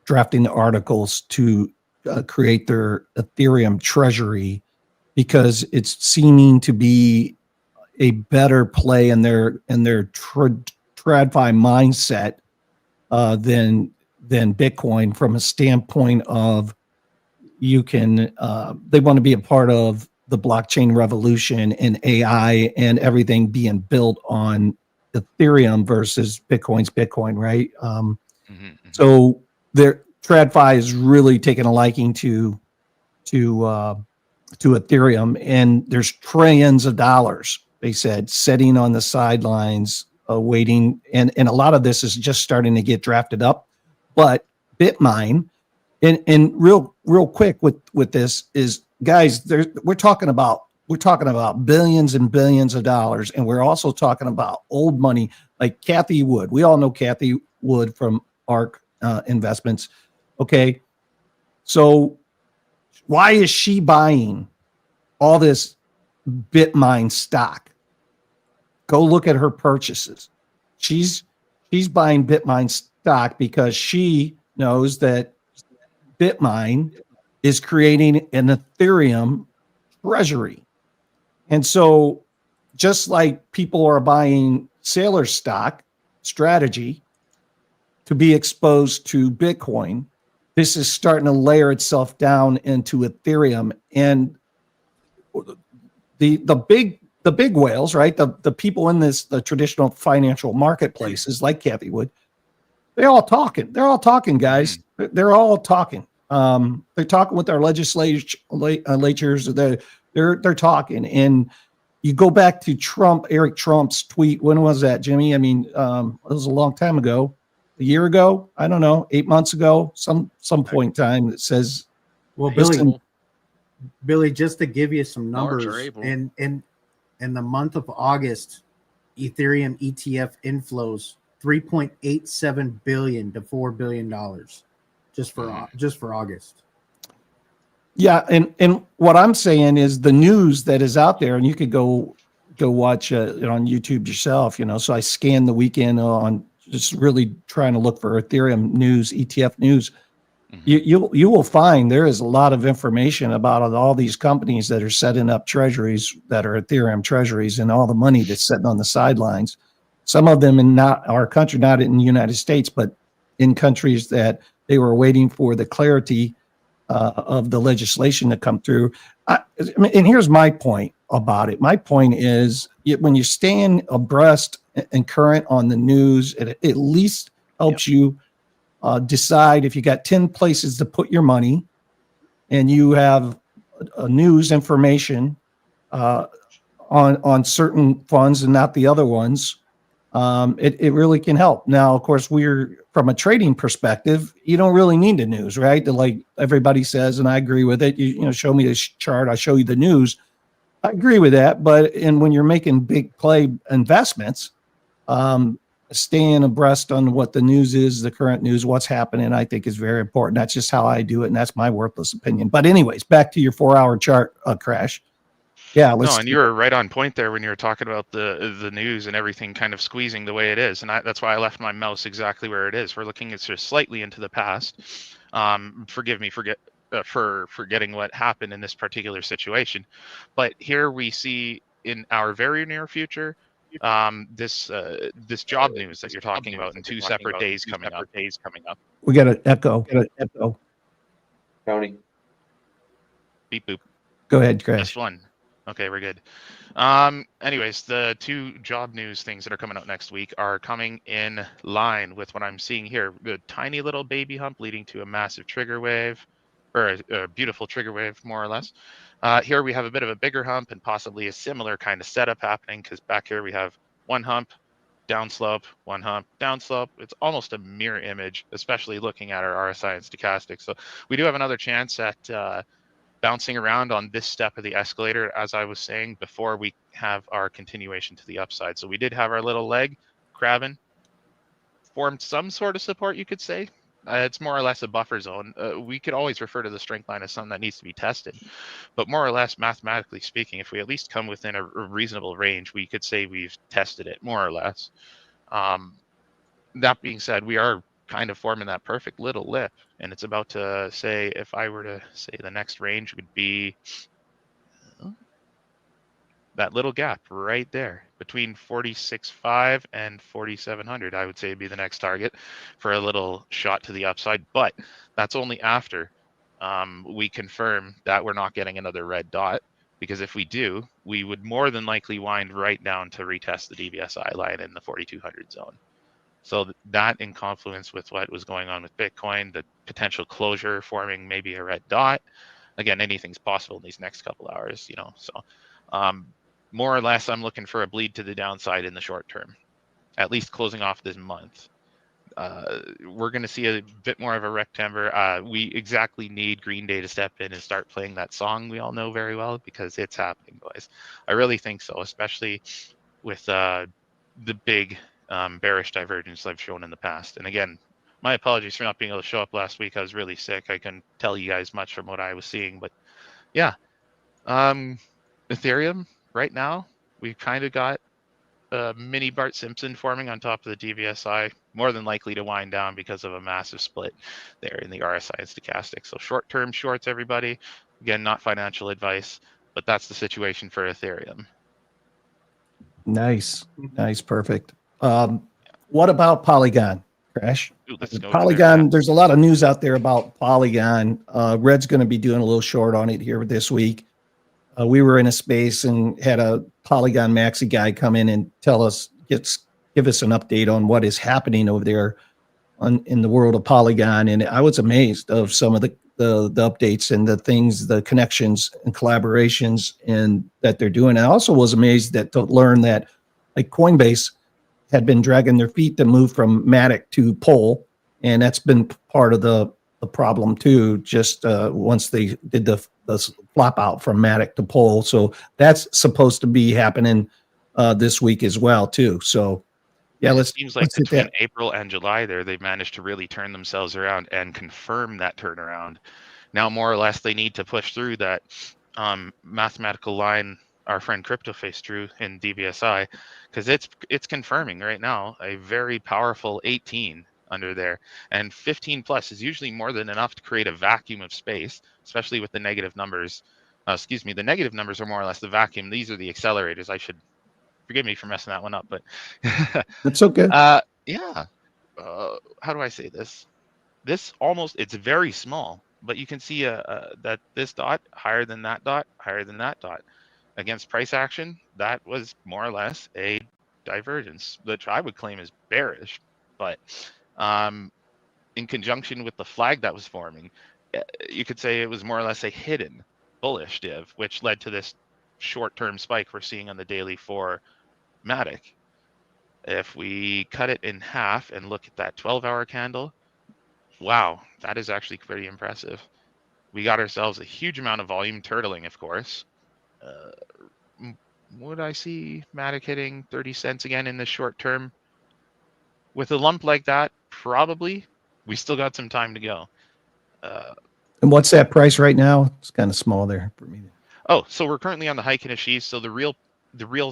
drafting the articles to create their Ethereum treasury, because it's seeming to be a better play in their TradFi mindset than Bitcoin, from a standpoint of you can they want to be a part of the blockchain revolution and AI and everything being built on Ethereum versus Bitcoin's Bitcoin, right? So their TradFi is really taking a liking to Ethereum, and there's trillions of dollars, they said, sitting on the sidelines, waiting, and a lot of this is just starting to get drafted up. But Bitmine, and real quick with this is, guys, we're talking about billions and billions of dollars, and we're also talking about old money like Kathy Wood. We all know Kathy Wood from ARK Investments. Okay, so why is she buying all this Bitmine stock? Go look at her purchases. She's buying Bitmine stock because she knows that Bitmine is creating an Ethereum treasury. And so just like people are buying Sailor stock strategy to be exposed to Bitcoin, this is starting to layer itself down into Ethereum. And the big whales, right? The people in the traditional financial marketplaces like Kathy Wood, they're all talking. They're all talking, guys. They're all talking. They're talking with their legislatures. They're talking. And you go back to Eric Trump's tweet. When was that, Jimmy? I mean, it was a long time ago. A year ago? I don't know. 8 months ago? Some point in time that says, well, Billy, just to give you some numbers, and in the month of August, Ethereum ETF inflows 3.87 billion to $4 billion just for August. Yeah, and what I'm saying is the news that is out there, and you could go watch it on YouTube yourself. So I scanned the weekend on just really trying to look for Ethereum news, ETF news. You will find there is a lot of information about all these companies that are setting up treasuries that are Ethereum treasuries, and all the money that's sitting on the sidelines. Some of them in not our country, not in the United States, but in countries that they were waiting for the clarity of the legislation to come through. And here's my point about it. My point is when you're staying abreast and current on the news, it at least helps you decide if you got 10 places to put your money and you have news information on certain funds and not the other ones. It really can help. Now, of course, we're from a trading perspective, you don't really need the news, right? Like everybody says, and I agree with it. You show me this chart, I show you the news. I agree with that. But when you're making big play investments, staying abreast on what the news is, the current news, what's happening, I think is very important. That's just how I do it, and that's my worthless opinion. But anyways, back to your 4-hour chart, Crash. Yeah, no, and you were right on point there when you were talking about the news and everything kind of squeezing the way it is, and that's why I left my mouse exactly where it is. We're looking at just slightly into the past. Forgive me for forgetting what happened in this particular situation, but here we see in our very near future this job news that you're talking about in two separate days coming up. We got an echo. Tony. Beep boop. Go ahead, Crash. Just one. Okay, we're good. Anyways, the two job news things that are coming out next week are coming in line with what I'm seeing here. The tiny little baby hump leading to a massive trigger wave, or a beautiful trigger wave, more or less. Here we have a bit of a bigger hump and possibly a similar kind of setup happening, because back here we have one hump, down slope, one hump, down slope. It's almost a mirror image, especially looking at our RSI and stochastic. So we do have another chance at bouncing around on this step of the escalator, as I was saying, before we have our continuation to the upside. So we did have our little leg crabbing, formed some sort of support, you could say. It's more or less a buffer zone. We could always refer to the strength line as something that needs to be tested, but more or less, mathematically speaking, if we at least come within a reasonable range, we could say we've tested it, more or less. That being said, we are kind of forming that perfect little lip, and it's about to say, if I were to say the next range would be that little gap right there between 46.5 and 4700, I would say would be the next target for a little shot to the upside. But that's only after we confirm that we're not getting another red dot, because if we do, we would more than likely wind right down to retest the DBSI line in the 4200 zone. So that, in confluence with what was going on with Bitcoin, the potential closure forming maybe a red dot. Again, anything's possible in these next couple hours, So more or less, I'm looking for a bleed to the downside in the short term, at least closing off this month. We're going to see a bit more of a rectangle. We exactly need Green Day to step in and start playing that song we all know very well, because it's happening, boys. I really think so, especially with the big bearish divergence I've shown in the past. And again, my apologies for not being able to show up last week. I was really sick. I couldn't tell you guys much from what I was seeing, but yeah. Ethereum right now, we've kind of got a mini Bart Simpson forming on top of the DVSI, more than likely to wind down because of a massive split there in the RSI and stochastic. So short-term shorts, everybody. Again, not financial advice, but that's the situation for Ethereum. Nice, perfect. What about Polygon, Crash? Ooh, let's go Polygon, there. there's a lot of news out there about Polygon. Red's going to be doing a little short on it here this week. We were in a space and had a Polygon maxi guy come in and give us an update on what is happening over there in the world of Polygon. And I was amazed of some of the updates and the things, the connections and collaborations and that they're doing. I also was amazed to learn that like Coinbase had been dragging their feet to move from Matic to Pole. And that's been part of the problem too. Just once they did the flop out from Matic to pole. So that's supposed to be happening this week as well too. So yeah, It seems like let's hit between that. April and July there, they've managed to really turn themselves around and confirm that turnaround. Now, more or less, they need to push through that mathematical line our friend CryptoFace drew in DBSI, because it's confirming right now a very powerful 18 under there, and 15 plus is usually more than enough to create a vacuum of space, especially with the negative numbers. Excuse me, the negative numbers are more or less the vacuum. These are the accelerators. I should forgive me for messing that one up, but That's okay. yeah. How do I say this? This almost, it's very small, but you can see that this dot higher than that dot, higher than that dot. Against price action, that was more or less a divergence, which I would claim is bearish. But in conjunction with the flag that was forming, you could say it was more or less a hidden bullish div, which led to this short-term spike we're seeing on the daily for Matic. If we cut it in half and look at that 12-hour candle, wow, that is actually pretty impressive. We got ourselves a huge amount of volume turtling, of course. Would I see Matic hitting 30 cents again in the short term? With a lump like that, probably. We still got some time to go. And what's that price right now? It's kind of small there for me. Oh, so we're currently on the hike in a sheath. So the real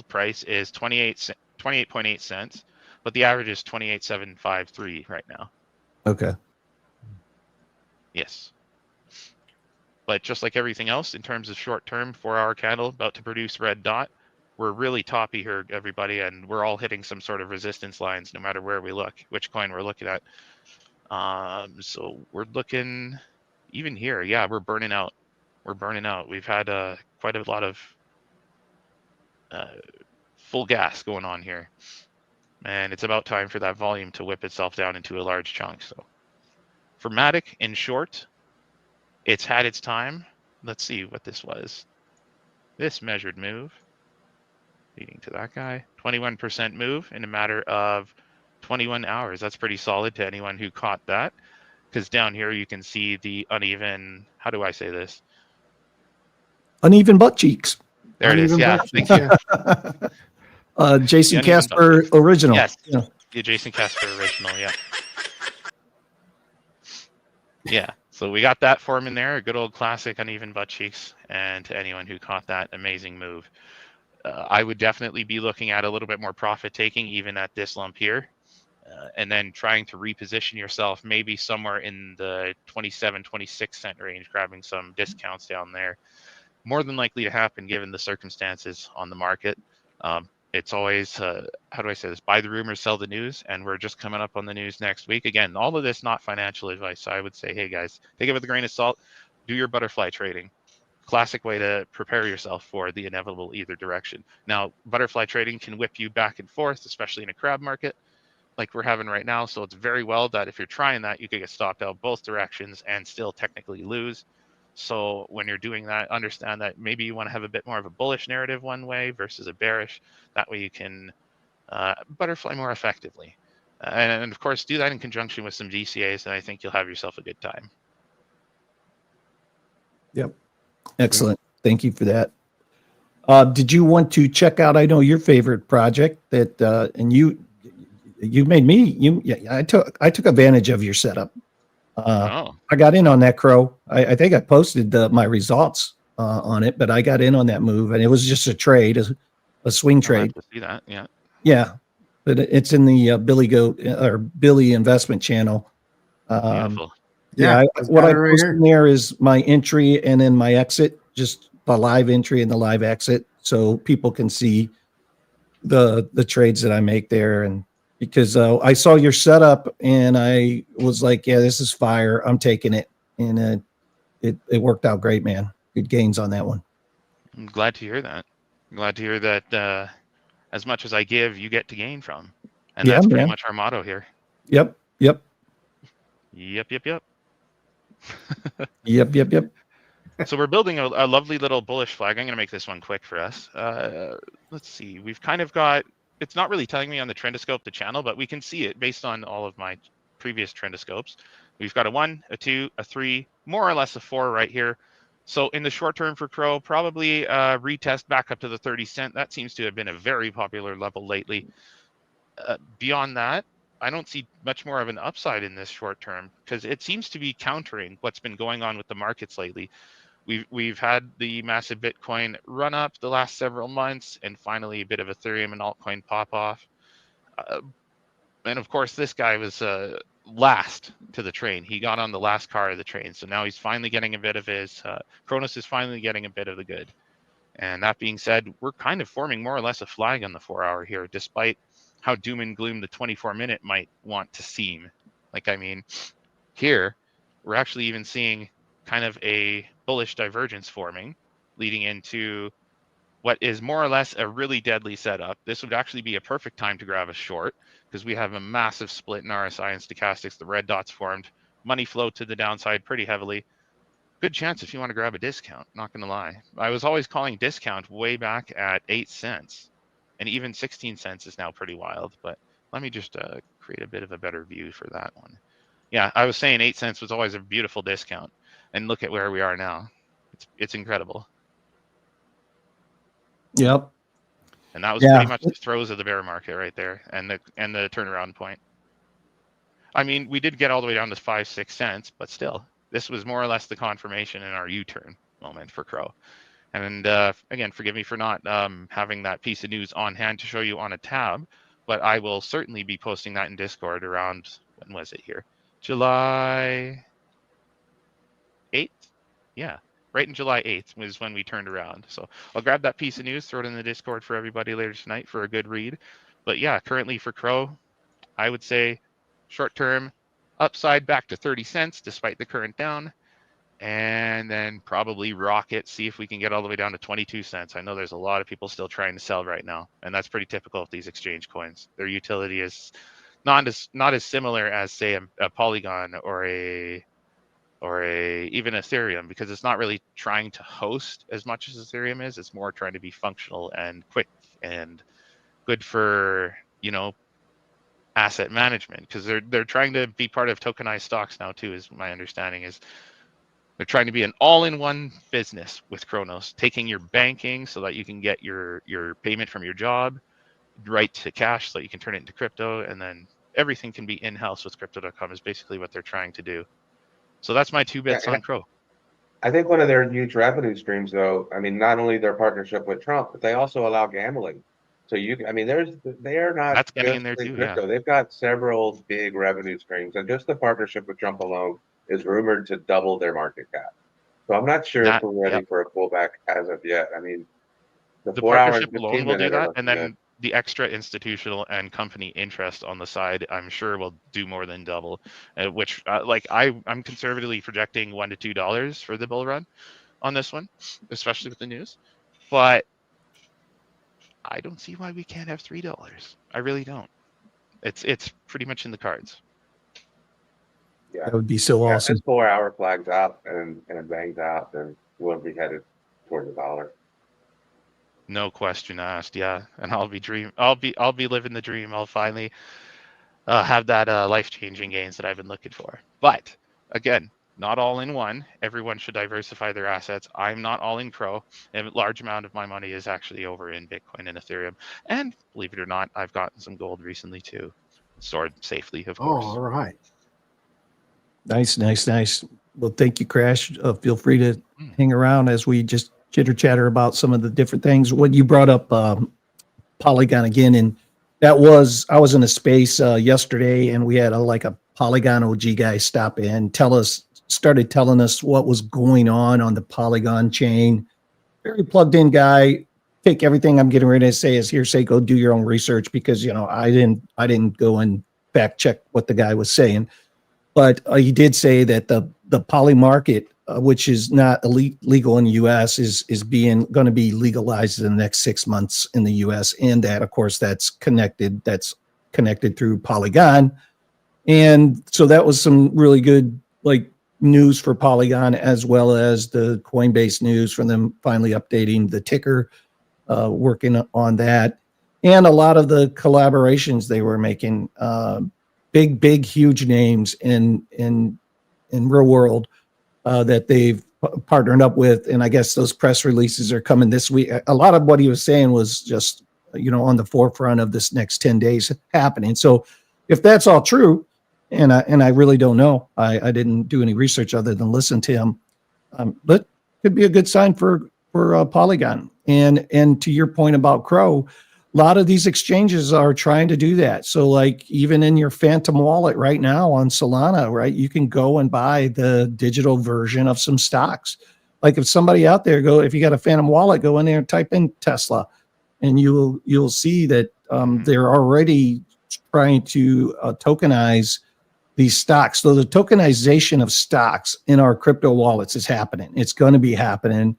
price is 28.8 cents, but the average is 28.753 right now. Okay. Yes. But just like everything else, in terms of short-term 4-hour candle about to produce red dot, we're really toppy here, everybody, and we're all hitting some sort of resistance lines no matter where we look, which coin we're looking at. So we're looking, even here, yeah, we're burning out. We're burning out. We've had quite a lot of full gas going on here. And it's about time for that volume to whip itself down into a large chunk. So for Matic, in short, it's had its time. Let's see what this was. This measured move leading to that guy. 21% move in a matter of 21 hours. That's pretty solid to anyone who caught that. Because down here you can see the uneven, how do I say this? Uneven butt cheeks. There it is. Uneven Yeah, butt thank cheeks, you. Jason The uneven butt Casper cheeks. original. Yes. Yeah. Yeah, Jason Casper original, yeah. Yeah, so we got that form in there, a good old classic uneven butt cheeks. And to anyone who caught that amazing move, I would definitely be looking at a little bit more profit taking even at this lump here. And then trying to reposition yourself maybe somewhere in the 27, 26 cent range, grabbing some discounts down there. More than likely to happen given the circumstances on the market. It's always, how do I say this? Buy the rumors, sell the news. And we're just coming up on the news next week. Again, all of this not financial advice. So I would say, hey guys, take it with a grain of salt. Do your butterfly trading. Classic way to prepare yourself for the inevitable either direction. Now, butterfly trading can whip you back and forth, especially in a crab market like we're having right now. So it's very well that if you're trying that, you could get stopped out both directions and still technically lose. So when you're doing that, understand that maybe you want to have a bit more of a bullish narrative one way versus a bearish. That way you can butterfly more effectively. And of course, do that in conjunction with some DCAs, and I think you'll have yourself a good time. Yep. Excellent. Thank you for that. Did you want to check out, I know your favorite project that, and you made me, I took advantage of your setup. I got in on that crow. I think I posted my results on it, but I got in on that move, and it was just a trade, a swing trade. To see that, yeah. Yeah, but it's in the Billy Goat or Billy Investment Channel. Beautiful. Yeah, what I right post here. in there is my entry and then my exit, just the live entry and the live exit, so people can see the trades that I make there. And because I saw your setup and I was like, yeah, this is fire. I'm taking it, and it worked out great, man. Good gains on that one. I'm glad to hear that. I'm glad to hear that as much as I give, you get to gain from. And Yeah, that's pretty man. much our motto here. Yep. Yep. Yep. So we're building a lovely little bullish flag. I'm going to make this one quick for us. Let's see. We've kind of got, it's not really telling me on the trendoscope the channel, but we can see it based on all of my previous trendoscopes. We've got a 1, a 2, a 3, more or less a 4 right here. So in the short term for Crow, probably retest back up to the 30 cent. That seems to have been a very popular level lately. Beyond that, I don't see much more of an upside in this short term because it seems to be countering what's been going on with the markets lately. We've had the massive Bitcoin run up the last several months, and finally a bit of Ethereum and altcoin pop off. And of course, this guy was last to the train. He got on the last car of the train, so now he's finally getting a bit of his. Cronus is finally getting a bit of the good. And that being said, we're kind of forming more or less a flag on the 4-hour here, despite how doom and gloom the 24-minute might want to seem. Like, I mean, here, we're actually even seeing kind of a bullish divergence forming, leading into what is more or less a really deadly setup. This would actually be a perfect time to grab a short because we have a massive split in RSI and stochastics. The red dots formed, money flowed to the downside pretty heavily. Good chance if you want to grab a discount, not going to lie. I was always calling discount way back at 8 cents, and even 16 cents is now pretty wild. But let me just create a bit of a better view for that one. Yeah, I was saying 8 cents was always a beautiful discount, and look at where we are now. It's incredible. Yep. And that was Yeah. pretty much the throes of the bear market right there, and the turnaround point. I mean, we did get all the way down to 5-6 cents, but still, this was more or less the confirmation in our U-turn moment for Crow. And again, forgive me for not having that piece of news on hand to show you on a tab, but I will certainly be posting that in Discord around, when was it here? July 8th? Yeah, right in July 8th was when we turned around. So I'll grab that piece of news, throw it in the Discord for everybody later tonight for a good read. But yeah, currently for Crow, I would say short term upside back to 30 cents despite the current down, and then probably rocket, see if we can get all the way down to 22 cents. I know there's a lot of people still trying to sell right now, and that's pretty typical of these exchange coins. Their utility is not as similar as, say, a Polygon or even Ethereum, because it's not really trying to host as much as Ethereum is. It's more trying to be functional and quick and good for, you know, asset management, because they're trying to be part of tokenized stocks now too, is my understanding. Is they're trying to be an all-in-one business with Kronos, taking your banking so that you can get your payment from your job right to cash so that you can turn it into crypto, and then everything can be in-house with crypto.com is basically what they're trying to do. So that's my 2 bits on Crow. I think one of their huge revenue streams, though, I mean, not only their partnership with Trump, but they also allow gambling. So I mean, they are not That's getting just in there too, crypto. yeah. They've got several big revenue streams, and just the partnership with Trump alone is rumored to double their market cap. So I'm not sure if we're ready for a pullback as of yet. I mean, the 4 hour and partnership 15 alone will do minute are that, looking and then good. the extra institutional and company interest on the side, I'm sure will do more than double. Which, like, I'm conservatively projecting $1 to $2 for the bull run on this one, especially with the news. But I don't see why we can't have $3. I really don't. It's pretty much in the cards. Yeah, That would be so awesome. This 4 hour flags out and it bangs out, then we'll be headed toward the dollar. No question asked. Yeah, and I'll be living the dream. I'll finally have that life-changing gains that I've been looking for. But again, not all in one. Everyone should diversify their assets. I'm not all in Crow. A large amount of my money is actually over in Bitcoin and Ethereum. And believe it or not, I've gotten some gold recently too, stored safely, of course. Oh, all right. Nice. Well, thank you, Crash. Feel free to hang around as we just chitter chatter about some of the different things. When you brought up Polygon again, and I was in a space yesterday, and we had a Polygon OG guy stop in, started telling us what was going on the Polygon chain. Very plugged in guy. Take everything I'm getting ready to say as hearsay. Go do your own research, because I didn't go and fact check what the guy was saying. But he did say that the poly market, which is not legal in the U.S., is going to be legalized in the next 6 months in the U.S., and that, of course, that's connected through Polygon. And so that was some really good news for Polygon, as well as the Coinbase news from them finally updating the ticker, working on that, and a lot of the collaborations they were making. Big, huge names in real world that they've partnered up with, and I guess those press releases are coming this week. A lot of what he was saying was just, on the forefront of this next 10 days happening. So if that's all true, and I really don't know, I didn't do any research other than listen to him, but could be a good sign for Polygon. And to your point about Crow, a lot of these exchanges are trying to do that. So like even in your Phantom wallet right now on Solana, right, you can go and buy the digital version of some stocks. Like if somebody out there if you got a Phantom wallet, go in there and type in Tesla, and you'll see that they're already trying to tokenize these stocks. So the tokenization of stocks in our crypto wallets is happening. It's going to be happening.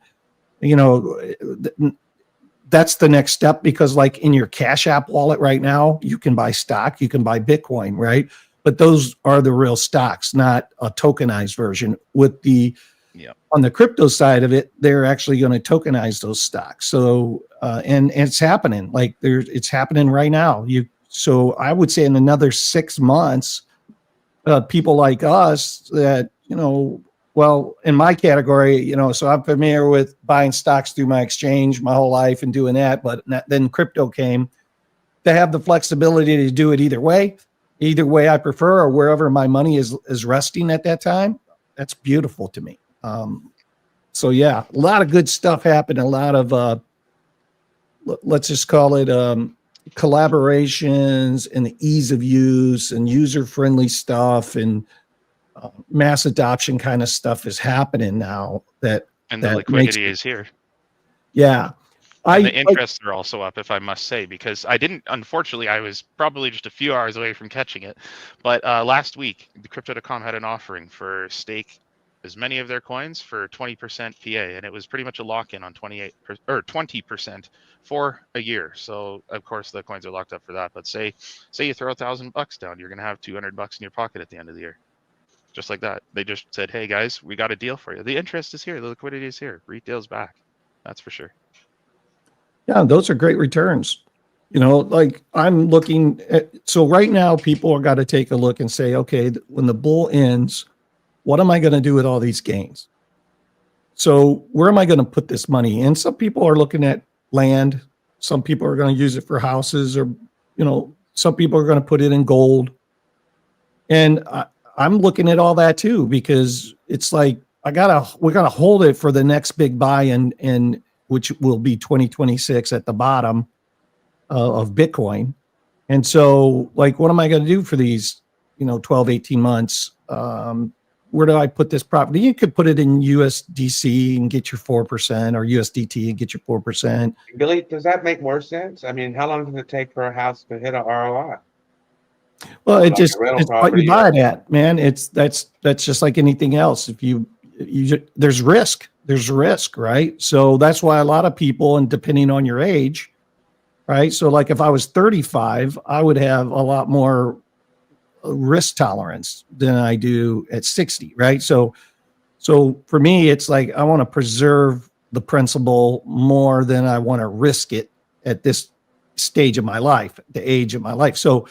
That's the next step, because like in your Cash App wallet right now, you can buy stock, you can buy Bitcoin, right? But those are the real stocks, not a tokenized version. On the crypto side of it, they're actually going to tokenize those stocks. So, and it's happening. Like it's happening right now. So I would say in another 6 months, people like us that, well, in my category, so I'm familiar with buying stocks through my exchange my whole life and doing that. But then crypto came to have the flexibility to do it either way I prefer, or wherever my money is resting at that time. That's beautiful to me. So yeah, a lot of good stuff happened. A lot of, let's just call it, collaborations and the ease of use and user-friendly stuff and mass adoption kind of stuff is happening now. And the liquidity is here. Yeah. And the interests are also up, if I must say, because unfortunately, I was probably just a few hours away from catching it. But last week, the Crypto.com had an offering for stake as many of their coins for 20% PA, and it was pretty much a lock-in on 20% for a year. So of course the coins are locked up for that. But say you throw $1,000 down, you're gonna have $200 in your pocket at the end of the year, just like that. They just said, "Hey guys, we got a deal for you. The interest is here, the liquidity is here, retail's back." That's for sure. Yeah, those are great returns. Like I'm looking at, so right now people are got to take a look and say, okay, when the bull ends, what am I going to do with all these gains? So where am I going to put this money in? Some people are looking at land. Some people are going to use it for houses, or, some people are going to put it in gold. And I'm looking at all that too, because it's like, we're going to hold it for the next big buy in which will be 2026 at the bottom of Bitcoin. And so like, what am I going to do for these, 12, 18 months? Where do I put this property? You could put it in USDC and get your 4%, or USDT and get your 4%. Billy, does that make more sense? I mean, how long does it take for a house to hit a ROI? Well, it's what you buy it at, man. That's just like anything else. If you there's risk, right? So that's why a lot of people, and depending on your age, right? So like if I was 35, I would have a lot more risk tolerance than I do at 60, right? So for me, it's like I want to preserve the principal more than I want to risk it at this stage of my life, the age of my life. So,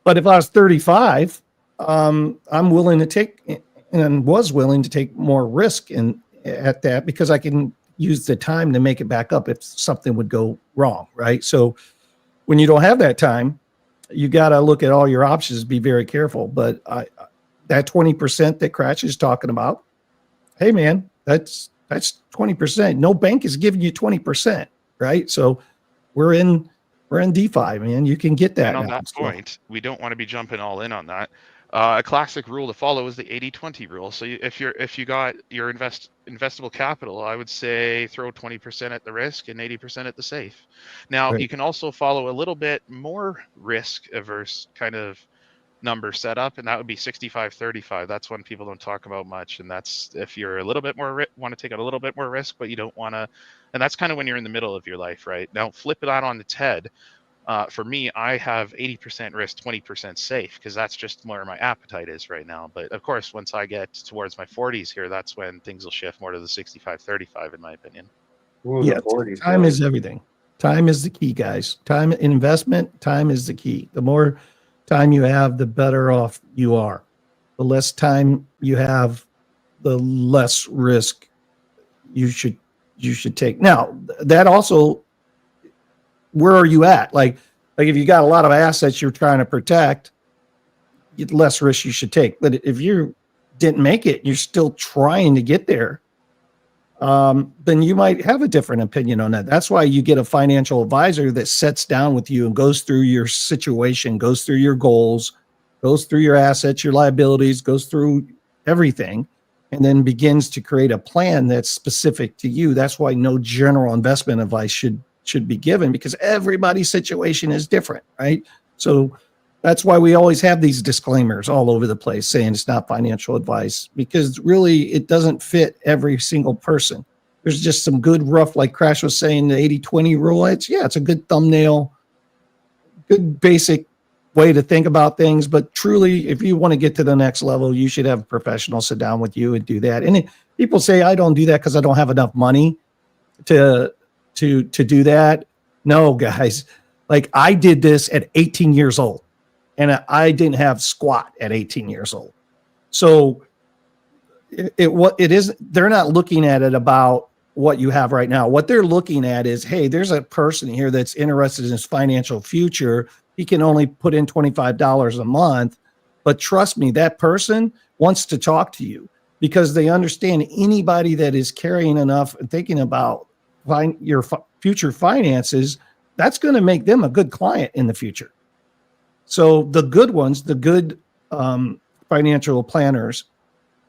but if I was 35, I'm willing to take, and was willing to take more risk at that, because I can use the time to make it back up if something would go wrong, right? So when you don't have that time, you got to look at all your options, be very careful. But that 20% that Cratch is talking about, hey man, that's 20%. No bank is giving you 20%, right? So we're in DeFi, man. You can get that. And on that point, we don't want to be jumping all in on that. A classic rule to follow is the 80-20 rule. So if you got your investable capital, I would say throw 20% at the risk and 80% at the safe. Now, You can also follow a little bit more risk averse kind of number setup, and that would be 65-35. That's one people don't talk about much, and that's if you're a little bit more want to take out a little bit more risk, but you don't want to, and that's kind of when you're in the middle of your life, right? Now flip that on its head. For me, I have 80% risk, 20% safe, because that's just where my appetite is right now. But of course, once I get towards my 40s here, that's when things will shift more to the 65-35, in my opinion. Ooh, yeah, time is everything. Time is the key, guys. Time investment, time is the key. The more time you have, the better off you are. The less time you have, the less risk you should take. Now, that also, where are you at? Like if you got a lot of assets you're trying to protect, less risk you should take. But if you didn't make it, you're still trying to get there, then you might have a different opinion on that. That's why you get a financial advisor that sits down with you and goes through your situation, goes through your goals, goes through your assets, your liabilities, goes through everything, and then begins to create a plan that's specific to you. That's why no general investment advice should be given, because everybody's situation is different, right? So that's why we always have these disclaimers all over the place saying it's not financial advice, because really it doesn't fit every single person. There's just some good rough, like Crash was saying, the 80-20 rule. It's a good thumbnail, good basic way to think about things. But truly, if you want to get to the next level, you should have a professional sit down with you and do that. And people say, I don't do that because I don't have enough money to do that. No, guys, like I did this at 18 years old. And I didn't have squat at 18 years old. So it is, they're not looking at it about what you have right now. What they're looking at is, hey, there's a person here that's interested in his financial future. He can only put in $25 a month. But trust me, that person wants to talk to you because they understand anybody that is carrying enough and thinking about your future finances, that's going to make them a good client in the future. So the good ones, the good financial planners,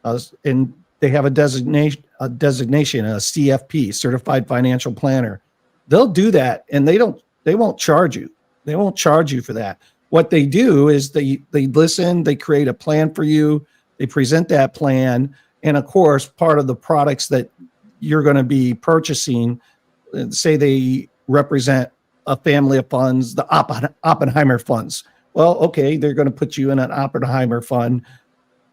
and they have a designation, a CFP, Certified Financial Planner. They'll do that, and they won't charge you. They won't charge you for that. What they do is they listen, they create a plan for you, they present that plan, and of course, part of the products that you're going to be purchasing, say they represent a family of funds, the Oppenheimer funds. Well, okay, they're going to put you in an Oppenheimer fund,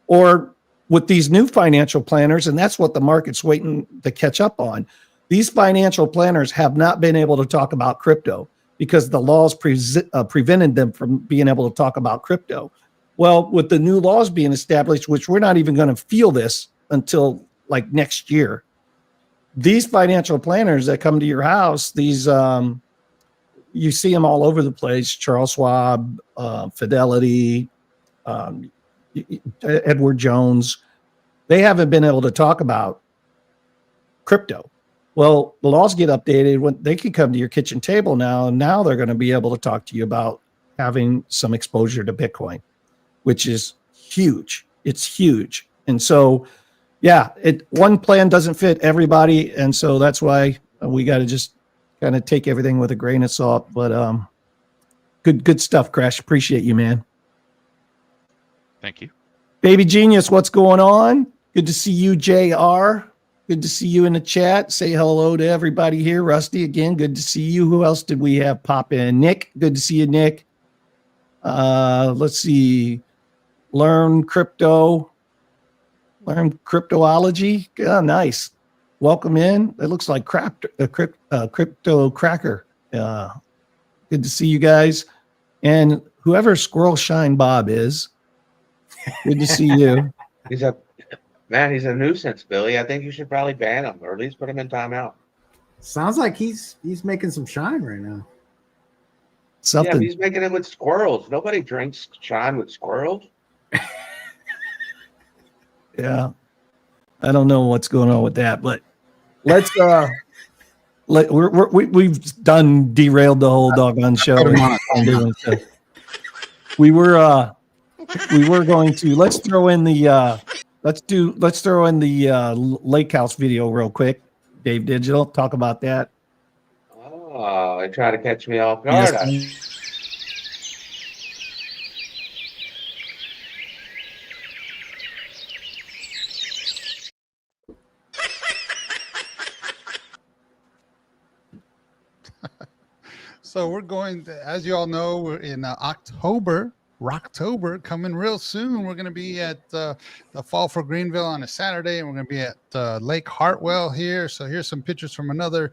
or with these new financial planners, and that's what the market's waiting to catch up on. These financial planners have not been able to talk about crypto because the laws prevented them from being able to talk about crypto. Well, with the new laws being established, which we're not even going to feel this until like next year, these financial planners that come to your house, these you see them all over the place, Charles Schwab, Fidelity, Edward Jones. They haven't been able to talk about crypto. Well, the laws get updated when they can come to your kitchen table now, and now they're going to be able to talk to you about having some exposure to Bitcoin, which is huge. It's huge. And so, yeah, one plan doesn't fit everybody. And so that's why we got to just kind of take everything with a grain of salt. But good stuff, Crash. Appreciate you, man. Thank you. Baby Genius, what's going on? Good to see you, JR. Good to see you in the chat. Say hello to everybody here. Rusty, again, good to see you. Who else did we have pop in? Nick, good to see you, Nick. Let's see. Learn cryptology. Oh, nice. Welcome in. It looks like crypto cracker. Good to see you guys. And whoever Squirrel Shine Bob is, good to see you. He's a nuisance, Billy. I think you should probably ban him, or at least put him in timeout. Sounds like he's making some shine right now. Something. Yeah, he's making it with squirrels. Nobody drinks shine with squirrels. Yeah. I don't know what's going on with that, but let's we've derailed the whole doggone show. We were going to let's throw in the lake house video real quick. Dave Digital, talk about that. Oh, they try to catch me off guard. Yes. So we're going to, as you all know, we're in October, Rocktober, coming real soon. We're going to be at the Fall for Greenville on a Saturday, and we're going to be at Lake Hartwell here. So here's some pictures from another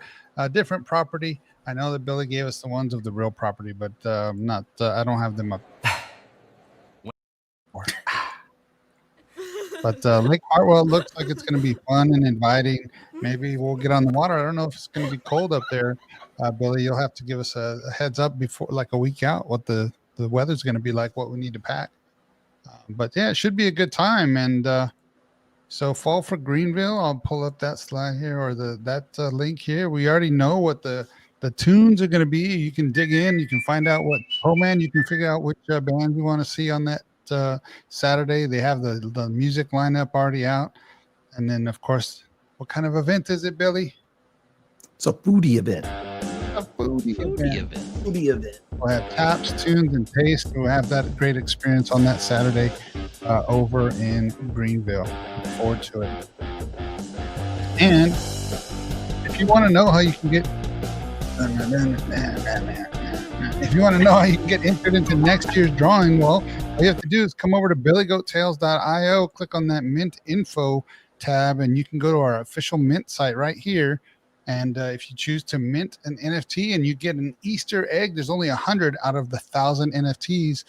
different property. I know that Billy gave us the ones of the real property, but I don't have them up. But Lake Hartwell looks like it's going to be fun and inviting. Maybe we'll get on the water. I don't know if it's going to be cold up there. Billy, you'll have to give us a heads up before, like a week out, what the weather's going to be like, what we need to pack. But yeah, it should be a good time. And so fall for Greenville. I'll pull up that slide here or that link here. We already know what the tunes are going to be. You can dig in. You can find out what man. You can figure out which band you want to see on that Saturday. They have the music lineup already out. And then, of course, what kind of event is it, Billy? It's a foodie event. A foodie event. We'll have taps, tunes, and taste. We'll have that great experience on that Saturday over in Greenville. Look forward to it. And if you want to know how you can get entered into next year's drawing, well, all you have to do is come over to billygoattails.io, click on that mint info tab, and you can go to our official mint site right here. And if you choose to mint an NFT and you get an Easter egg, there's only 100 out of the 1,000 NFTs.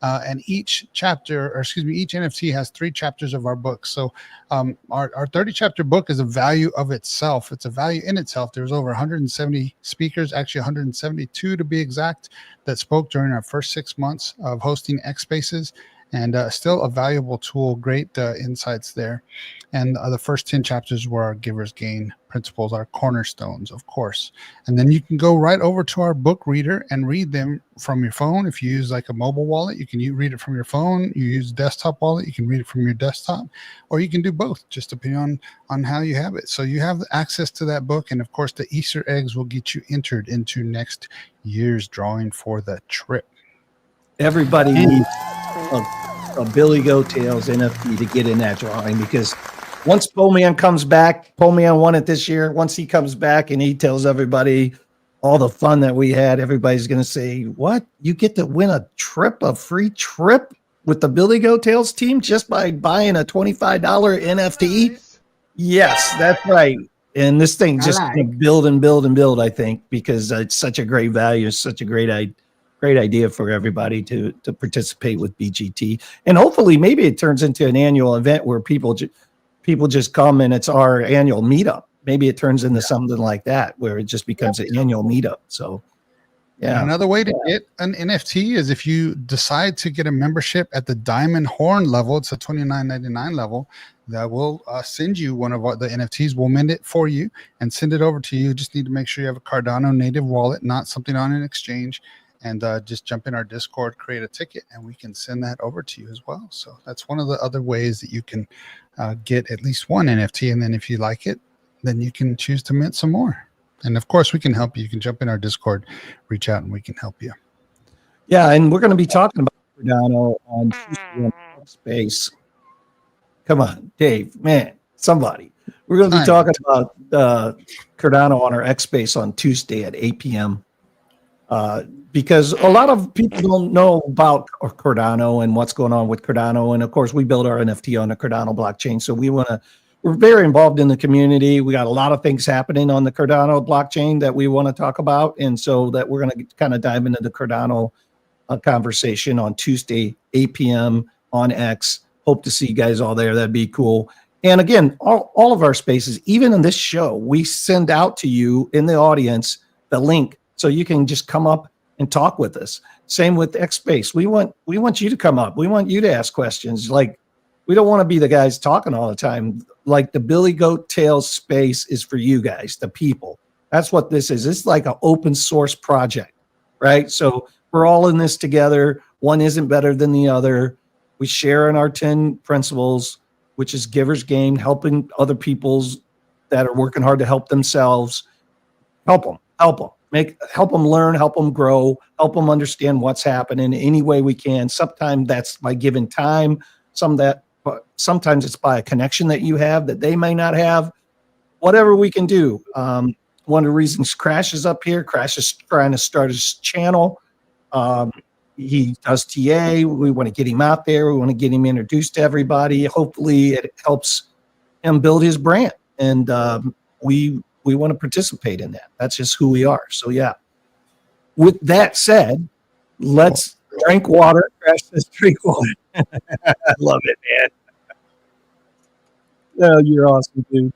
And each NFT has 3 chapters of our book. So our 30 chapter book is a value of itself. It's a value in itself. There's over 170 speakers, actually 172 to be exact, that spoke during our first 6 months of hosting X Spaces. And still a valuable tool, great insights there. And the first 10 chapters were our Giver's Gain principles, our cornerstones, of course. And then you can go right over to our book reader and read them from your phone. If you use like a mobile wallet, you can read it from your phone. You use a desktop wallet, you can read it from your desktop, or you can do both, just depending on how you have it. So you have access to that book. And of course, the Easter eggs will get you entered into next year's drawing for the trip. Everybody needs a Billy Goat Tales NFT to get in that drawing, because once Poleman comes back, Poleman won it this year. Once he comes back and he tells everybody all the fun that we had, everybody's going to say, what? You get to win a free trip with the Billy Goat Tales team just by buying a $25 NFT? Yes, that's right. And this thing just gonna build and build and build, I think, because it's such a great value. It's such a great idea for everybody to participate with BGT. And hopefully maybe it turns into an annual event where people just come and it's our annual meetup. Maybe it turns into something like that where it just becomes an annual meetup. So yeah. And another way to get an NFT is if you decide to get a membership at the Diamond Horn level, it's a $29.99 level, that will send you one of the NFTs. We'll mint it for you and send it over to you. Just need to make sure you have a Cardano native wallet, not something on an exchange. And just jump in our Discord, create a ticket, and we can send that over to you as well. So that's one of the other ways that you can get at least one NFT. And then if you like it, then you can choose to mint some more. And of course, we can help you. You can jump in our Discord, reach out, and we can help you. Yeah, and we're going to be talking about Cardano on Tuesday Space. Come on, Dave, man, somebody. We're going to be talking about Cardano on our X Space on Tuesday at 8 p.m. Because a lot of people don't know about Cardano and what's going on with Cardano. And of course, we build our NFT on the Cardano blockchain. So we're very involved in the community. We got a lot of things happening on the Cardano blockchain that we want to talk about. And so that we're going to kind of dive into the Cardano conversation on Tuesday, 8 p.m. on X. Hope to see you guys all there. That'd be cool. And again, all of our spaces, even in this show, we send out to you in the audience the link so you can just come up and talk with us. Same with X Space. We want you to come up. We want you to ask questions. Like, we don't want to be the guys talking all the time. Like, the Billy Goat Tales space is for you guys, the people. That's what this is. It's like an open source project, right? So we're all in this together. One isn't better than the other. We share in our 10 principles, which is giver's gain, helping other people's that are working hard to help themselves. Help them. Help them learn, help them grow, help them understand what's happening any way we can. Sometimes that's by giving time. Sometimes it's by a connection that you have that they may not have. Whatever we can do. One of the reasons Crash is up here, Crash is trying to start his channel. He does TA. We want to get him out there. We want to get him introduced to everybody. Hopefully it helps him build his brand. And we want to participate in that. That's just who we are. So yeah. With that said, let's drink water. Crash says drink water. I love it, man. You're awesome, dude.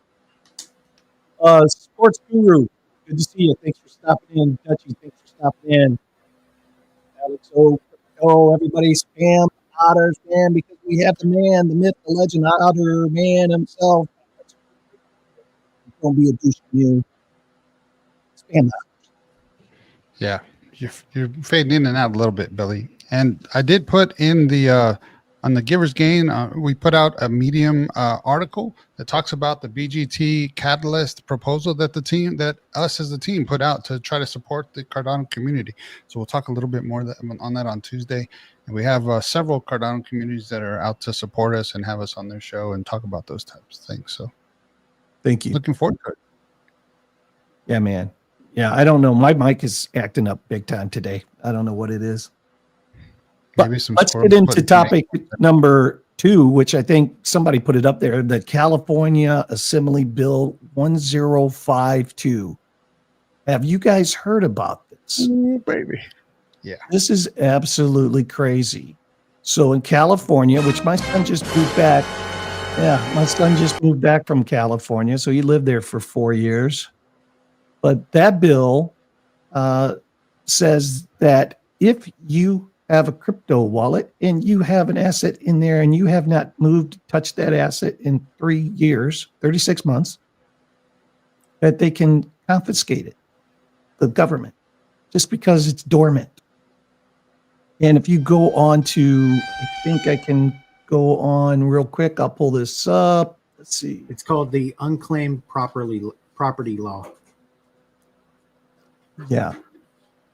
Sports Guru, good to see you. Thanks for stopping in. Dutchy, thanks for stopping in. Alex everybody spam Otters, man, because we have the man, the myth, the legend, Otter man himself. Don't be a douche from you. Spam that. Yeah, you're fading in and out a little bit, Billy. And I did put in the on the Giver's Gain, we put out a Medium article that talks about the BGT Catalyst proposal that us as a team put out to try to support the Cardano community. So we'll talk a little bit more on that on Tuesday. And we have several Cardano communities that are out to support us and have us on their show and talk about those types of things. So thank you. Looking forward to it. Yeah, man. Yeah, I don't know. My mic is acting up big time today. I don't know what it is. But Maybe some let's squirrels get into putting topic number 2, which I think somebody put it up there, the California Assembly Bill 1052. Have you guys heard about this? Ooh, baby. Yeah. This is absolutely crazy. So in California, which my son just moved back. Yeah, my son just moved back from California. So he lived there for 4 years. But that bill says that if you have a crypto wallet and you have an asset in there and you have not touched that asset in 3 years, 36 months, that they can confiscate it, the government, just because it's dormant. And if you go on to, I think I can go on real quick. I'll pull this up. Let's see. It's called the Unclaimed Property Law. Yeah.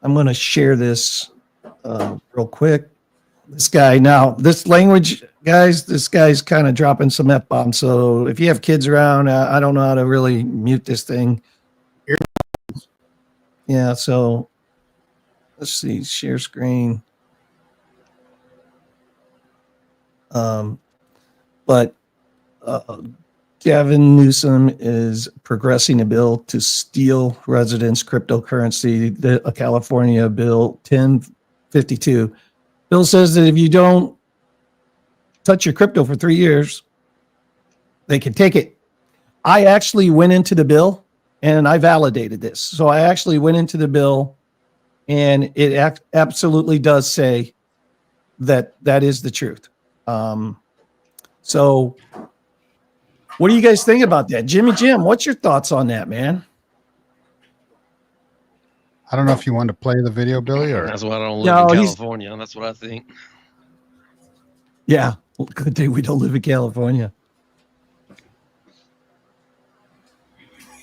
I'm going to share this real quick. This guy, now, this language, guys, this guy's kind of dropping some F-bombs. So if you have kids around, I don't know how to really mute this thing. Yeah, so let's see, share screen. But Gavin Newsom is progressing a bill to steal residents' cryptocurrency, the California Bill 1052. Bill says that if you don't touch your crypto for 3 years, they can take it. I actually went into the bill and I validated this. So I actually went into the bill and it absolutely does say that that is the truth. So what do you guys think about that? Jim, what's your thoughts on that, man? I don't know if you want to play the video, Billy, or That's why I don't No, live in he's- California. That's what I think. Yeah, well, good thing we don't live in California.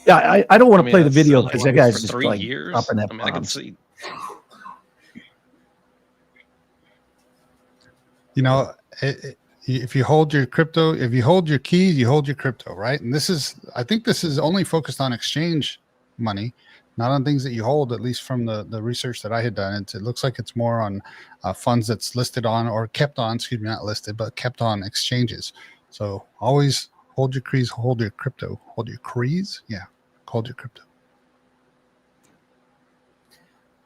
Yeah, I don't want to play the that's video like because that guy's for just 3 like years. dropping I mean, I can F-bombs. see. you know, if you hold your crypto, if you hold your keys, you hold your crypto, right? And I think this is only focused on exchange money, not on things that you hold, at least from the research that I had done. It looks like it's more on funds that's listed on or kept on, excuse me, not listed, but kept on exchanges. So always hold your keys, hold your crypto, hold your keys. Yeah, hold your crypto.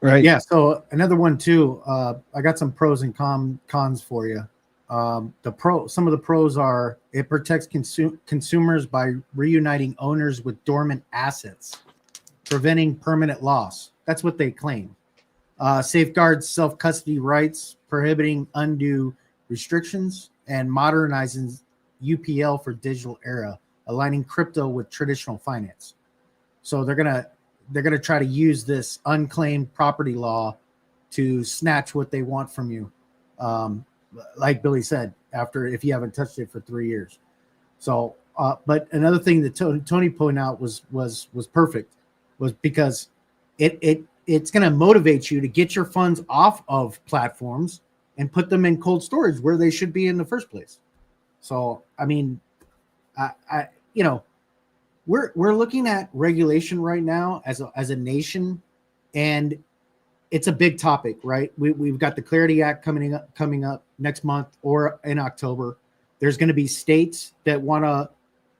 Right. Yeah. So another one too. I got some pros and cons for you. Some of the pros are it protects consumers by reuniting owners with dormant assets, preventing permanent loss. That's what they claim. Safeguards self-custody rights, prohibiting undue restrictions, and modernizing UPL for digital era, aligning crypto with traditional finance. So they're gonna try to use this unclaimed property law to snatch what they want from you. Like Billy said, if you haven't touched it for 3 years. So, but another thing that Tony pointed out was perfect, was because it's going to motivate you to get your funds off of platforms and put them in cold storage where they should be in the first place. So, I mean, we're looking at regulation right now as a nation, and it's a big topic, right? We've got the Clarity Act coming up next month or in October. There's going to be states that want to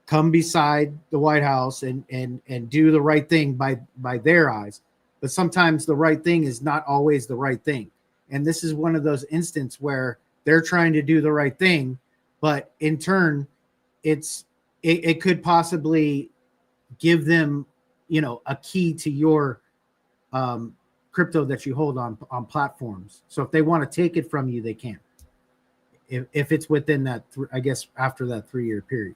come beside the White House and do the right thing by their eyes, but sometimes the right thing is not always the right thing. And this is one of those instances where they're trying to do the right thing, but in turn, it's it could possibly give them, a key to your crypto that you hold on platforms. So if they want to take it from you, they can. If it's within that, I guess after that 3-year period.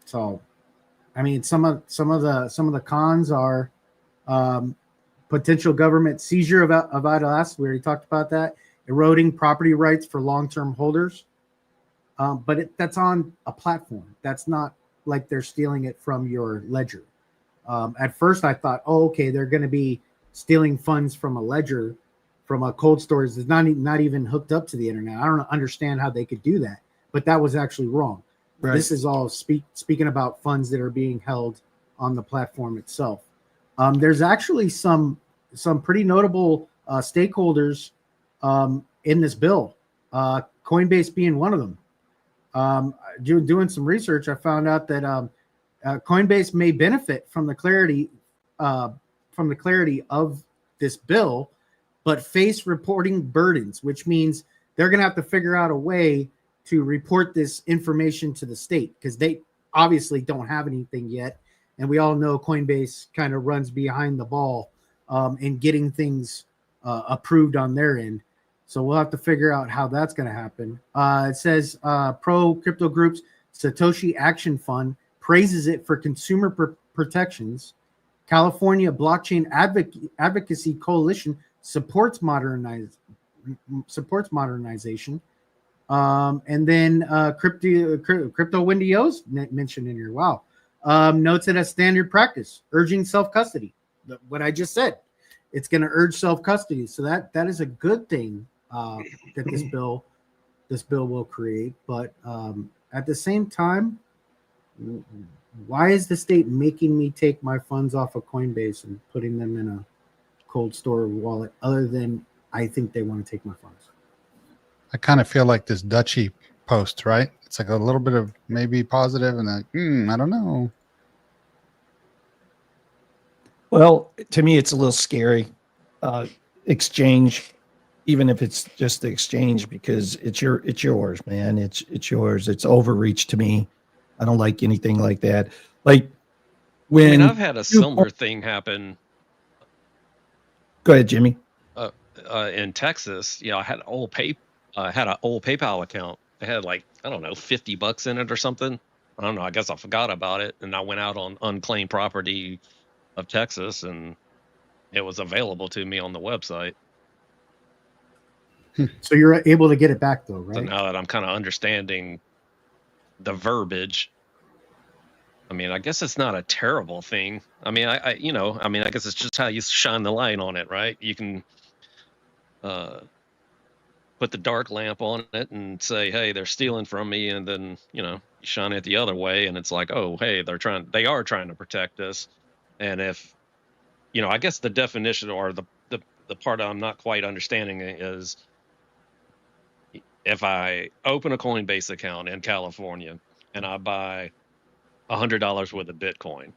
So, I mean, some of the cons are potential government seizure of idle assets. We already talked about that. Eroding property rights for long-term holders. But that's on a platform. That's not like they're stealing it from your ledger. At first, I thought, okay, they're going to be stealing funds from a ledger, from a cold storage that's not even hooked up to the internet. I don't understand how they could do that, but that was actually wrong. Right. This is all speaking about funds that are being held on the platform itself. There's actually some pretty notable stakeholders in this bill, Coinbase being one of them. Doing some research, I found out that Coinbase may benefit from the clarity of this bill, but face reporting burdens, which means they're going to have to figure out a way to report this information to the state, because they obviously don't have anything yet. And we all know Coinbase kind of runs behind the ball in getting things approved on their end. So we'll have to figure out how that's going to happen. It says pro crypto groups Satoshi Action Fund praises it for consumer protections. California Blockchain Advocacy Coalition supports modernization. And then Crypto Wendy O's mentioned in here. Wow. Notes it as standard practice, urging self-custody. What I just said, it's going to urge self-custody. So that is a good thing that this bill will create. But at the same time, why is the state making me take my funds off of Coinbase and putting them in a cold store wallet, other than I think they want to take my funds? I kind of feel like this Dutchie post, right? It's like a little bit of maybe positive and like, I don't know. Well, to me, it's a little scary. Exchange, even if it's just the exchange, because it's yours, man. It's yours. It's overreach to me. I don't like anything like that. Like when I've had a similar thing happen. Go ahead, Jimmy. In Texas, I had an old PayPal account. It had like, I don't know, $50 in it or something. I don't know. I guess I forgot about it, and I went out on unclaimed property of Texas, and it was available to me on the website. So you're able to get it back, though, right? So now that I'm kind of understanding the verbiage, I guess it's not a terrible thing. I guess it's just how you shine the light on it, right? You can put the dark lamp on it and say, hey, they're stealing from me, and then you shine it the other way, and it's like, oh, hey, they are trying to protect us. And if I guess the definition, or the part I'm not quite understanding, is if I open a Coinbase account in California and I buy $100 worth of Bitcoin,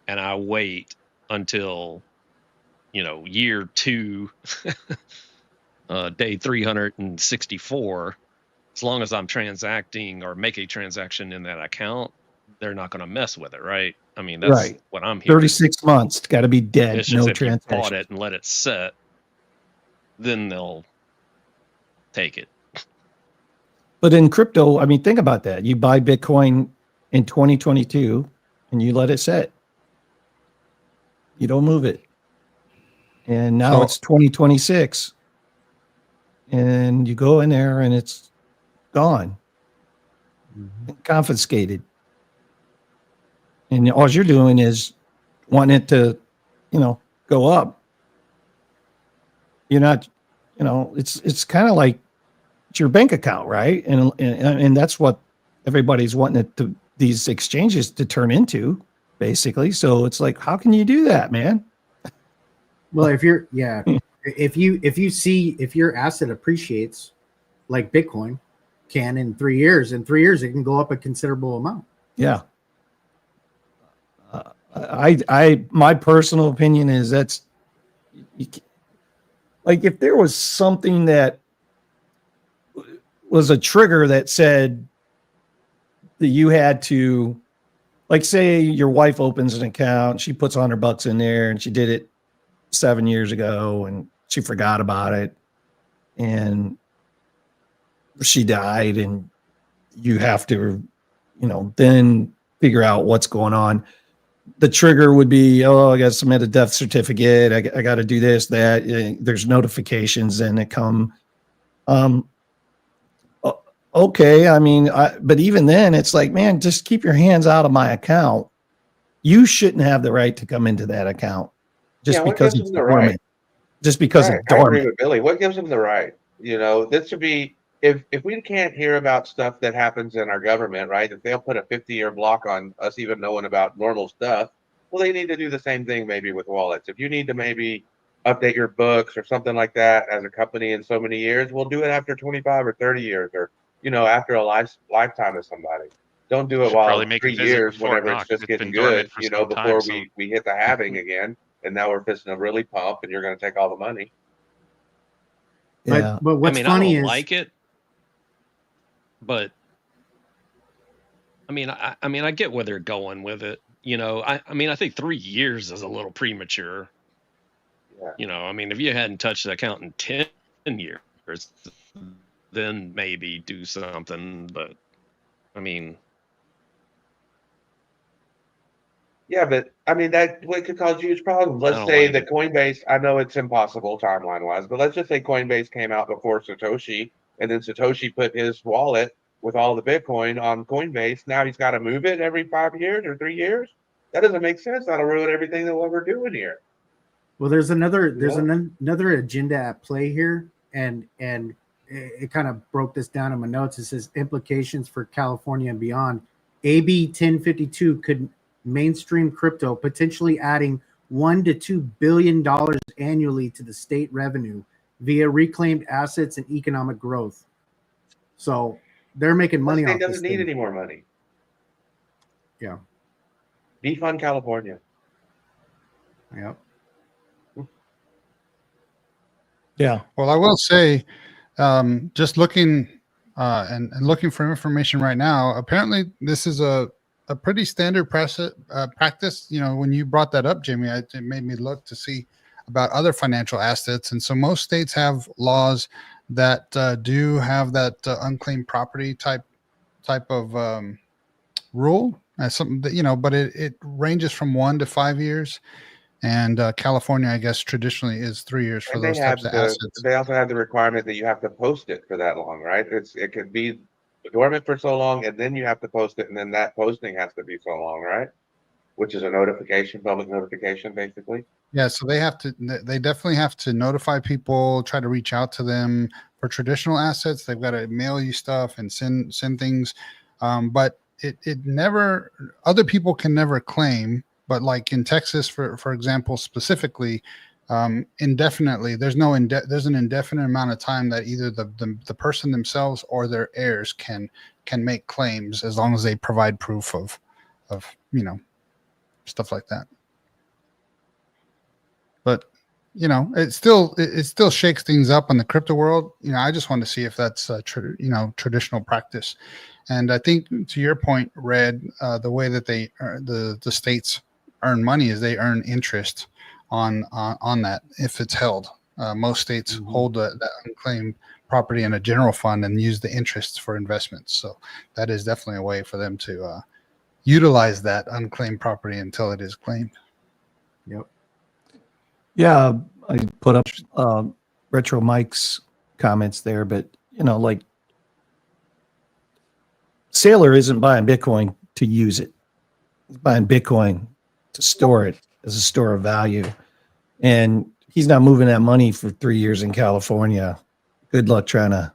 and I wait until year 2 day 364, as long as I'm transacting or make a transaction in that account, they're not going to mess with it, right? That's right. What I'm hearing. 36 months, it's got to be dead. It's just no if you transaction. bought it and let it set, then they'll take it. But in crypto, think about that. You buy Bitcoin in 2022 and you let it set. You don't move it. And now it's 2026. And you go in there and it's gone. Confiscated. And all you're doing is wanting it to, go up. You're not, it's kind of like it's your bank account, right? And that's what everybody's wanting it to, these exchanges to turn into, basically. So it's like, how can you do that, man? Well, if your asset appreciates like Bitcoin can in 3 years, it can go up a considerable amount. Yeah. My personal opinion is that's like, if there was something that was a trigger that said that you had to, like, say your wife opens an account, she puts $100 in there, and she did it 7 years ago, and she forgot about it, and she died, and you have to, then figure out what's going on. The trigger would be, oh, I got to submit a death certificate. I got to do this, that. There's notifications and that come. Okay. I mean, but even then it's like, man, just keep your hands out of my account. You shouldn't have the right to come into that account just because it's dormant. Right. Just because Right. it's dormant. I agree with Billy. What gives them the right? This should be, if we can't hear about stuff that happens in our government, right? If they'll put a 50-year block on us even knowing about normal stuff, well, they need to do the same thing maybe with wallets. If you need to maybe update your books or something like that as a company in so many years, we'll do it after 25 or 30 years or, after a lifetime of somebody. Don't do it Should while probably make a 3 visit years with Fort whenever it's Knox. just It's getting been dormant good, for some before time, so we hit the halving again. And now we're fixing to really pump and you're going to take all the money. Yeah. But what's I funny don't is like it, but I get where they're going with it. I think 3 years is a little premature. Yeah. If you hadn't touched the account in 10 years, then maybe do something. But Yeah, but that what could cause huge problems. I Let's don't say like that it. Coinbase, I know it's impossible timeline wise, but let's just say Coinbase came out before Satoshi, and then Satoshi put his wallet with all the Bitcoin on Coinbase. Now he's got to move it every 5 years or 3 years. That doesn't make sense. That'll ruin everything that what we're doing here. well, there's another agenda at play here, and it kind of broke this down in my notes. It says implications for California and beyond. AB 1052 could mainstream crypto, potentially adding $1 to $2 billion annually to the state revenue via reclaimed assets and economic growth. So they're making money The off state this doesn't need thing. any more money. Yeah. Defund California. Yep. Yeah. Well, I will say, just looking and looking for information right now, apparently this is a pretty standard practice. When you brought that up, Jimmy, it made me look to see about other financial assets. And so most states have laws that do have that unclaimed property type of rule. Something that, but it ranges from 1 to 5 years. And California, I guess, traditionally is 3 years for And those types of assets. they also have the requirement that you have to post it for that long, right? It could be dormant for so long, and then you have to post it, and then that posting has to be so long, right? Which is a notification, public notification, basically. Yeah, so they definitely have to notify people, try to reach out to them. For traditional assets, they've got to mail you stuff and send things. But it never, other people can never claim. But like in Texas, for example, specifically, indefinitely, there's an indefinite amount of time that either the person themselves or their heirs can make claims as long as they provide proof of stuff like that. But it still shakes things up in the crypto world. I just want to see if that's traditional practice. And I think to your point, Red, the way that the states earn money is they earn interest on that if it's held. Most states hold that unclaimed property in a general fund and use the interests for investments. So that is definitely a way for them to utilize that unclaimed property until it is claimed. Yep. Yeah, I put up Retro Mike's comments there, but like Sailor isn't buying Bitcoin to use it. He's buying Bitcoin to store it as a store of value. And he's not moving that money for 3 years in California. Good luck trying to.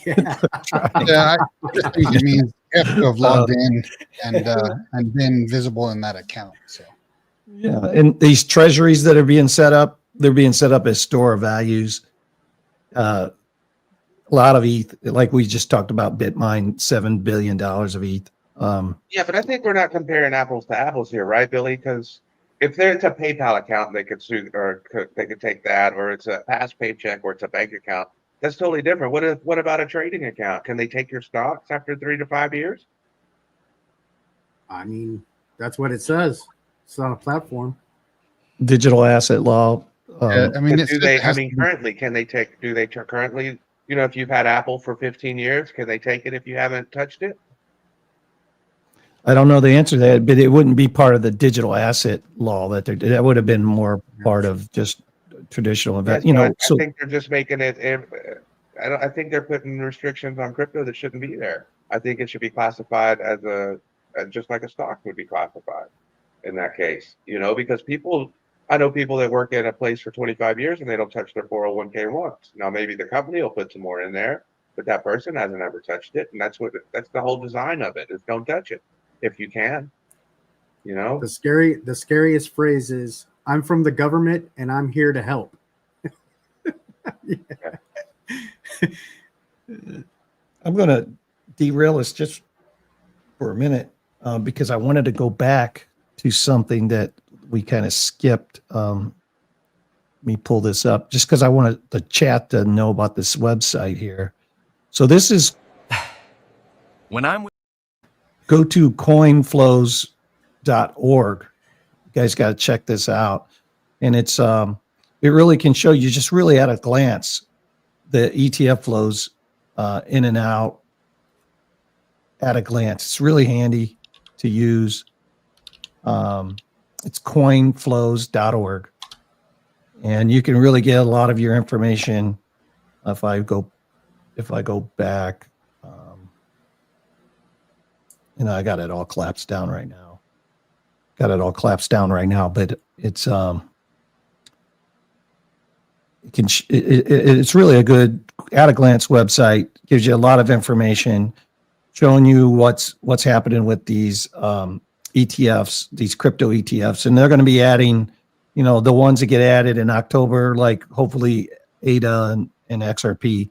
Yeah. I just think it means you have to have logged in and been visible in that account. So. Yeah, and these treasuries that are being set up, they're being set up as store of values. A lot of ETH, like we just talked about, Bitmine, $7 billion of ETH. Yeah, but I think we're not comparing apples to apples here, right, Billy? Because if it's a PayPal account, they could sue, or they could take that, or it's a past paycheck, or it's a bank account. That's totally different. What about a trading account? Can they take your stocks after 3 to 5 years? I mean, that's what it says. It's on a platform. Digital asset law. Yeah, I mean, But it's, do it they? I has mean, to be- currently, currently? You know, if you've had Apple for 15 years, can they take it if you haven't touched it? I don't know the answer to that, but it wouldn't be part of the digital asset law that would have been more part of just traditional Yes, invest. You but know, I so think they're just making it. I think they're putting restrictions on crypto that shouldn't be there. I think it should be classified as just like a stock would be classified in that case. You know, because I know people that work at a place for 25 years and they don't touch their 401k once. Now maybe the company will put some more in there, but that person hasn't ever touched it, and that's the whole design of it is don't touch it if you can. You know, The scariest phrase is, "I'm from the government and I'm here to help." I'm going to derail us just for a minute because I wanted to go back to something that we kind of skipped. Let me pull this up just because I wanted the chat to know about this website here. So this is go to coinflows.org. You guys got to check this out. And it really can show you just really at a glance the ETF flows in and out at a glance. It's really handy to use. It's coinflows.org. And you can really get a lot of your information if I go back. I got it all collapsed down right now. But it's it's really a good at a glance website. Gives you a lot of information, showing you what's happening with these ETFs, these crypto ETFs, and they're going to be adding, the ones that get added in October, like hopefully ADA and XRP,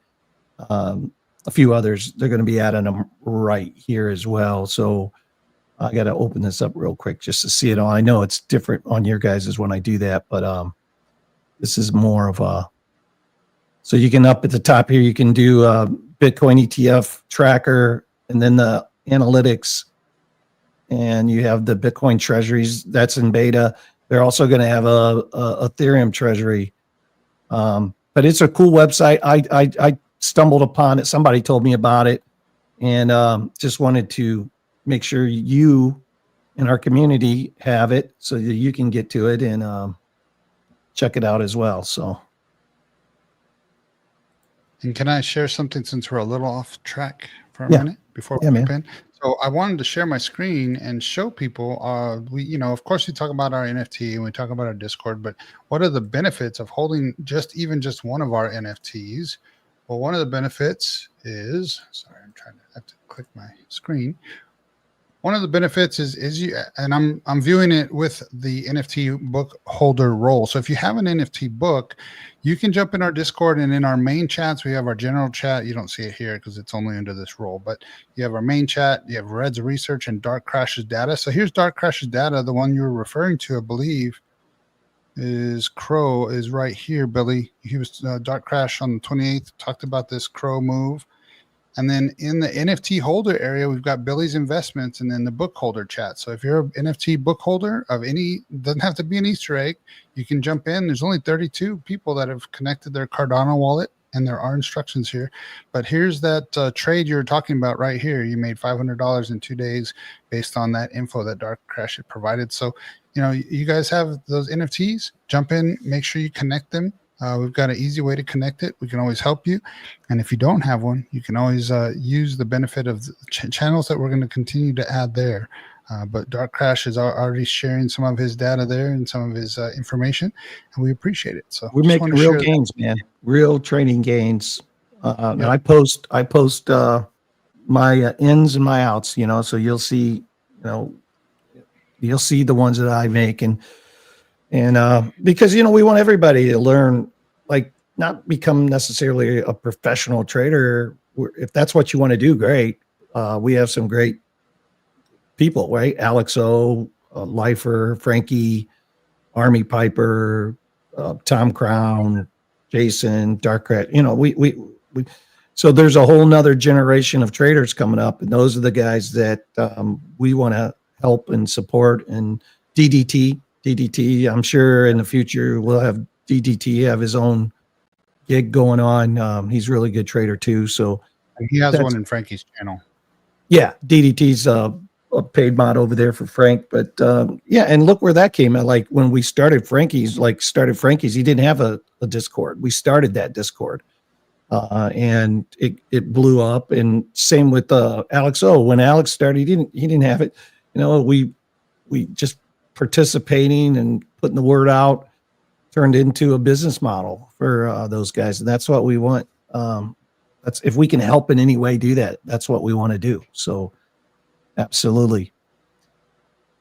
a few others. They're going to be adding them right here as well. So I got to open this up real quick just to see it all. I know it's different on your guys' when I do that, but this is more of a. So you can up at the top here, you can do Bitcoin ETF tracker, and then the analytics, and you have the Bitcoin treasuries that's in beta. They're also going to have a Ethereum treasury, but it's a cool website. I stumbled upon it. Somebody told me about it, and just wanted to make sure you in our community have it so that you can get to it and check it out as well. So. And can I share something since we're a little off track for a Yeah. minute before Yeah, we man. jump in? So I wanted to share my screen and show people. Of course, we talk about our NFT and we talk about our Discord, but what are the benefits of holding just one of our NFTs? Well, one of the benefits is, sorry, I have to click my screen. One of the benefits is you, and I'm viewing it with the NFT book holder role. So if you have an NFT book, you can jump in our Discord, and in our main chats, we have our general chat. You don't see it here because it's only under this role, but you have our main chat, you have Red's research and Dark Crash's data. So here's Dark Crash's data. The one you were referring to, I believe, is Crow is right here, Billy. He was Dark Crash on the 28th, talked about this Crow move. And then in the NFT holder area, we've got Billy's investments and then the book holder chat. So if you're an NFT book holder of any, doesn't have to be an Easter egg, you can jump in. There's only 32 people that have connected their Cardano wallet, and there are instructions here. But here's that trade you're talking about right here. You made $500 in 2 days based on that info that Dark Crash had provided. So, you guys have those NFTs, jump in, make sure you connect them. We've got an easy way to connect it. We can always help you. And if you don't have one, you can always use the benefit of the channels that we're going to continue to add there. But Dark Crash is already sharing some of his data there and some of his information, and we appreciate it. So We're making real gains, man. Real trading gains. And I post my ins and my outs, so you'll see, you'll see the ones that I make. And because, we want everybody to learn, like, not become necessarily a professional trader. If that's what you want to do, great. We have some great people, right? Alex O, Lifer, Frankie, Army Piper, Tom Crown, Jason, Dark Rat. So there's a whole nother generation of traders coming up, and those are the guys that we want to help and support. And DDT, I'm sure in the future we'll have DDT have his own gig going on. He's a really good trader too. So He has one in Frankie's channel. yeah, DDT's a paid mod over there for Frank. But yeah, and look where that came at. Like when we started Frankie's, he didn't have a Discord. We started that Discord. And it blew up. And same with Alex O. When Alex started, he didn't have it. You know, we just participating and putting the word out turned into a business model for those guys, and that's what we want. That's if we can help in any way do that. That's what we want to do. So, absolutely.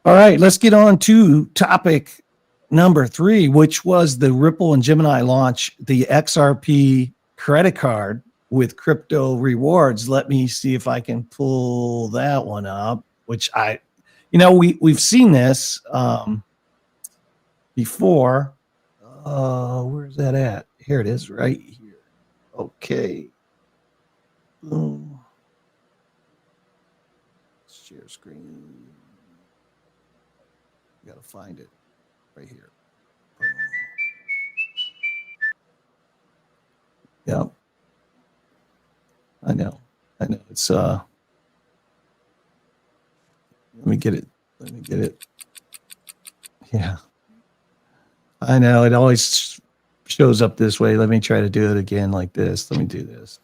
All right, let's get on to topic number 3, which was the Ripple and Gemini launch the XRP credit card with crypto rewards. Let me see if I can pull that one up, which we've seen this before. Where's that at? Here it is right here. Okay. Boom. Share screen. Got to find it right here. Boom. Yep. I know. It's let me get it. Yeah. I know. It always shows up this way. Let me try to do it again like this. Let me do this.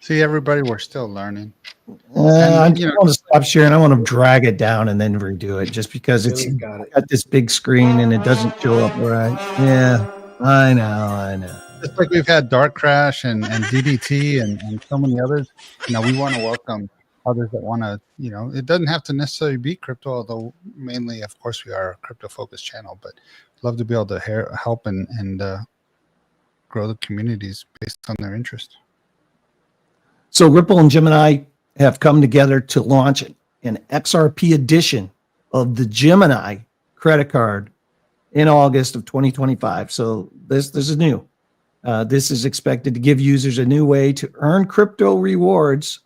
See, everybody, we're still learning. I want to stop sharing. I want to drag it down and then redo it just because it's got this big screen and it doesn't show up right. Yeah, I know. Just like we've had Dark Crash and DDT and so many others, we want to welcome others that want to, it doesn't have to necessarily be crypto, although mainly, of course, we are a crypto-focused channel, but love to be able to help and grow the communities based on their interest. So Ripple and Gemini have come together to launch an XRP edition of the Gemini credit card in August of 2025. So this is new. This is expected to give users a new way to earn crypto rewards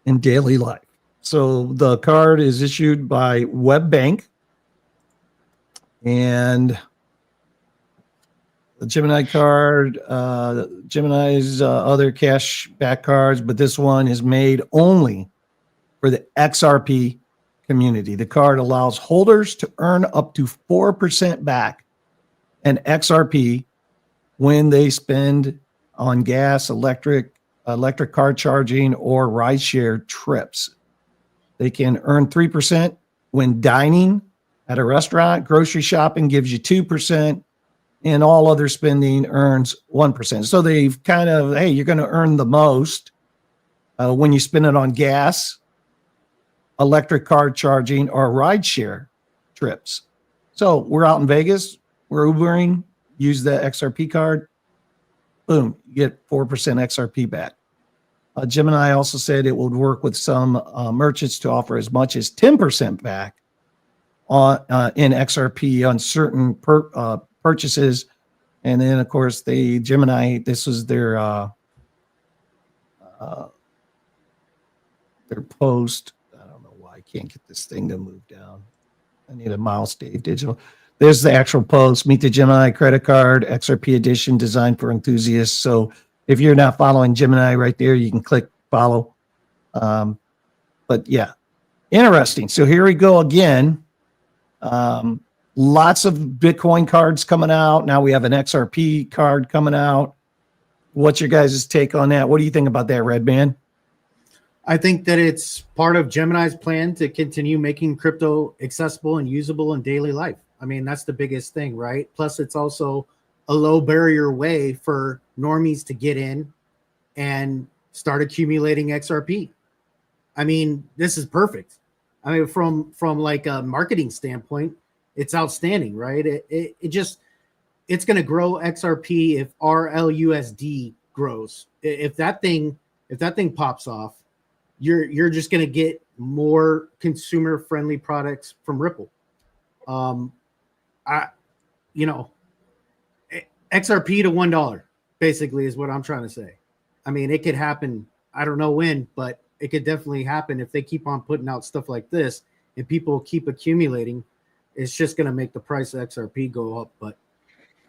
in daily life. So the card is issued by WebBank, and the Gemini card, Gemini's other cash back cards, but this one is made only for the XRP community. The card allows holders to earn up to 4% back in XRP when they spend on gas, electric car charging, or rideshare trips. They can earn 3% when dining at a restaurant. Grocery shopping gives you 2%. And all other spending earns 1%. So they've kind of, hey, you're going to earn the most when you spend it on gas, electric car charging, or rideshare trips. So we're out in Vegas, we're Ubering, use the XRP card, boom, you get 4% XRP back. Gemini also said it would work with some merchants to offer as much as 10% back in XRP on certain purchases. And then of course Gemini, this was their post. I don't know why I can't get this thing to move down. I need a mouse, Dave Digital. There's the actual post. Meet the Gemini credit card, XRP edition, designed for enthusiasts. So if you're not following Gemini right there, you can click follow. But yeah, interesting. So here we go again. Lots of Bitcoin cards coming out. Now we have an XRP card coming out. What's your guys' take on that? What do you think about that, Red Man? I think that it's part of Gemini's plan to continue making crypto accessible and usable in daily life. I mean, that's the biggest thing, right? Plus, it's also a low barrier way for normies to get in and start accumulating XRP. I mean, this is perfect. I mean, from like a marketing standpoint, it's outstanding, right? It's going to grow XRP if RLUSD grows. If that thing pops off, you're just going to get more consumer friendly products from Ripple. XRP to $1 basically is what I'm trying to say. I mean, it could happen. I don't know when, but it could definitely happen if they keep on putting out stuff like this and people keep accumulating. It's just going to make the price of XRP go up. But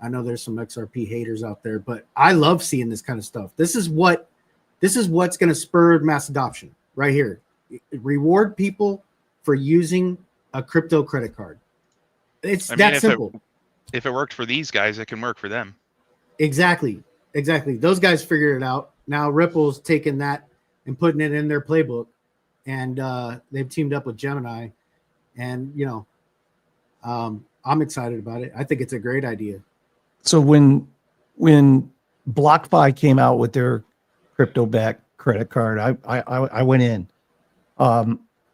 I know there's some XRP haters out there, but I love seeing this kind of stuff. This is what's going to spur mass adoption right here. Reward people for using a crypto credit card. It's that simple. If it worked for these guys, it can work for them. Exactly. Those guys figured it out. Now Ripple's taking that and putting it in their playbook, and they've teamed up with Gemini, and I'm excited about it. I think it's a great idea. So when BlockFi came out with their crypto-backed credit card, I went in.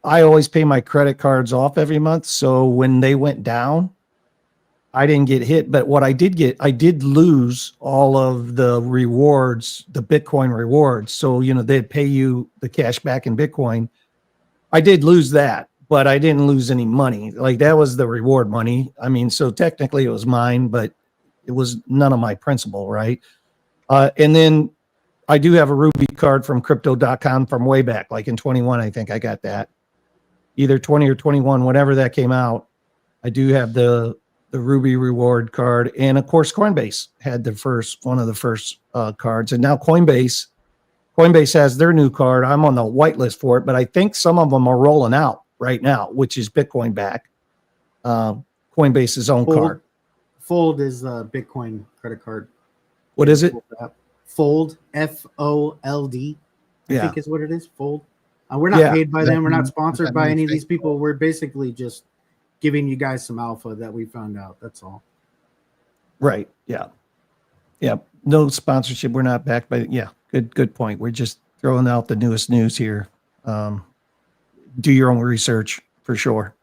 I always pay my credit cards off every month, so when they went down, I didn't get hit. But what I did lose all of the rewards, the Bitcoin rewards. So they'd pay you the cash back in Bitcoin. I did lose that, but I didn't lose any money. Like, that was the reward money. I mean, so technically it was mine, but it was none of my principal, right? And then I do have a Ruby card from crypto.com from way back, like in 21, I think I got that. Either 20 or 21, whenever that came out. I do have the Ruby reward card. And of course, Coinbase had one of the first cards. And now Coinbase has their new card. I'm on the whitelist for it, but I think some of them are rolling out right now, which is Bitcoin back. Coinbase's own card. Fold is a Bitcoin credit card. What is it? Fold, FOLD, I Yeah. think is what it is. Fold. We're not paid by them. We're not sponsored that by means any of these people. We're basically just giving you guys some alpha that we found out. That's all. Right. Yeah. Yeah. No sponsorship. We're not backed by. Yeah. Good point. We're just throwing out the newest news here. Do your own research for sure.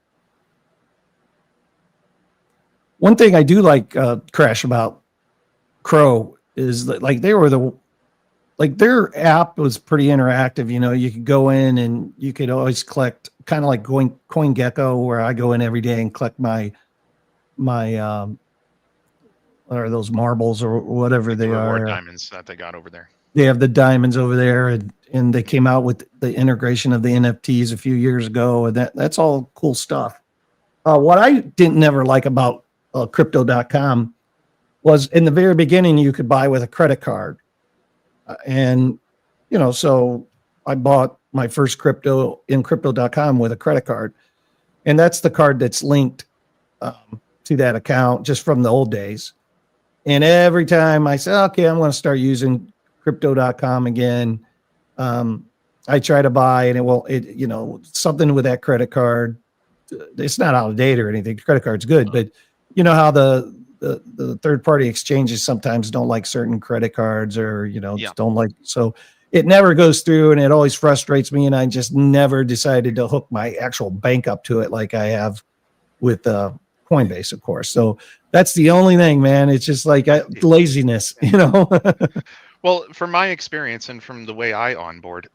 One thing I do like, Crash, about Crow is that, like, their app was pretty interactive. You could go in and you could always collect, kind of like CoinGecko, where I go in every day and collect my what are those, marbles or whatever they Reward are. diamonds that they got over there. They have the diamonds over there, and they came out with the integration of the NFTs a few years ago, and that's all cool stuff. What I didn't never like about crypto.com was, in the very beginning, you could buy with a credit card. And, so I bought my first crypto in crypto.com with a credit card. And that's the card that's linked to that account just from the old days. And every time I say, okay, I'm going to start using crypto.com again, I try to buy, and something with that credit card. It's not out of date or anything. The credit card's good, but you know how the third party exchanges sometimes don't like certain credit cards, or just don't like, so it never goes through, and it always frustrates me, and I just never decided to hook my actual bank up to it like I have with Coinbase, of course. So that's the only thing, man. It's just like laziness. Well, from my experience and from the way I onboard,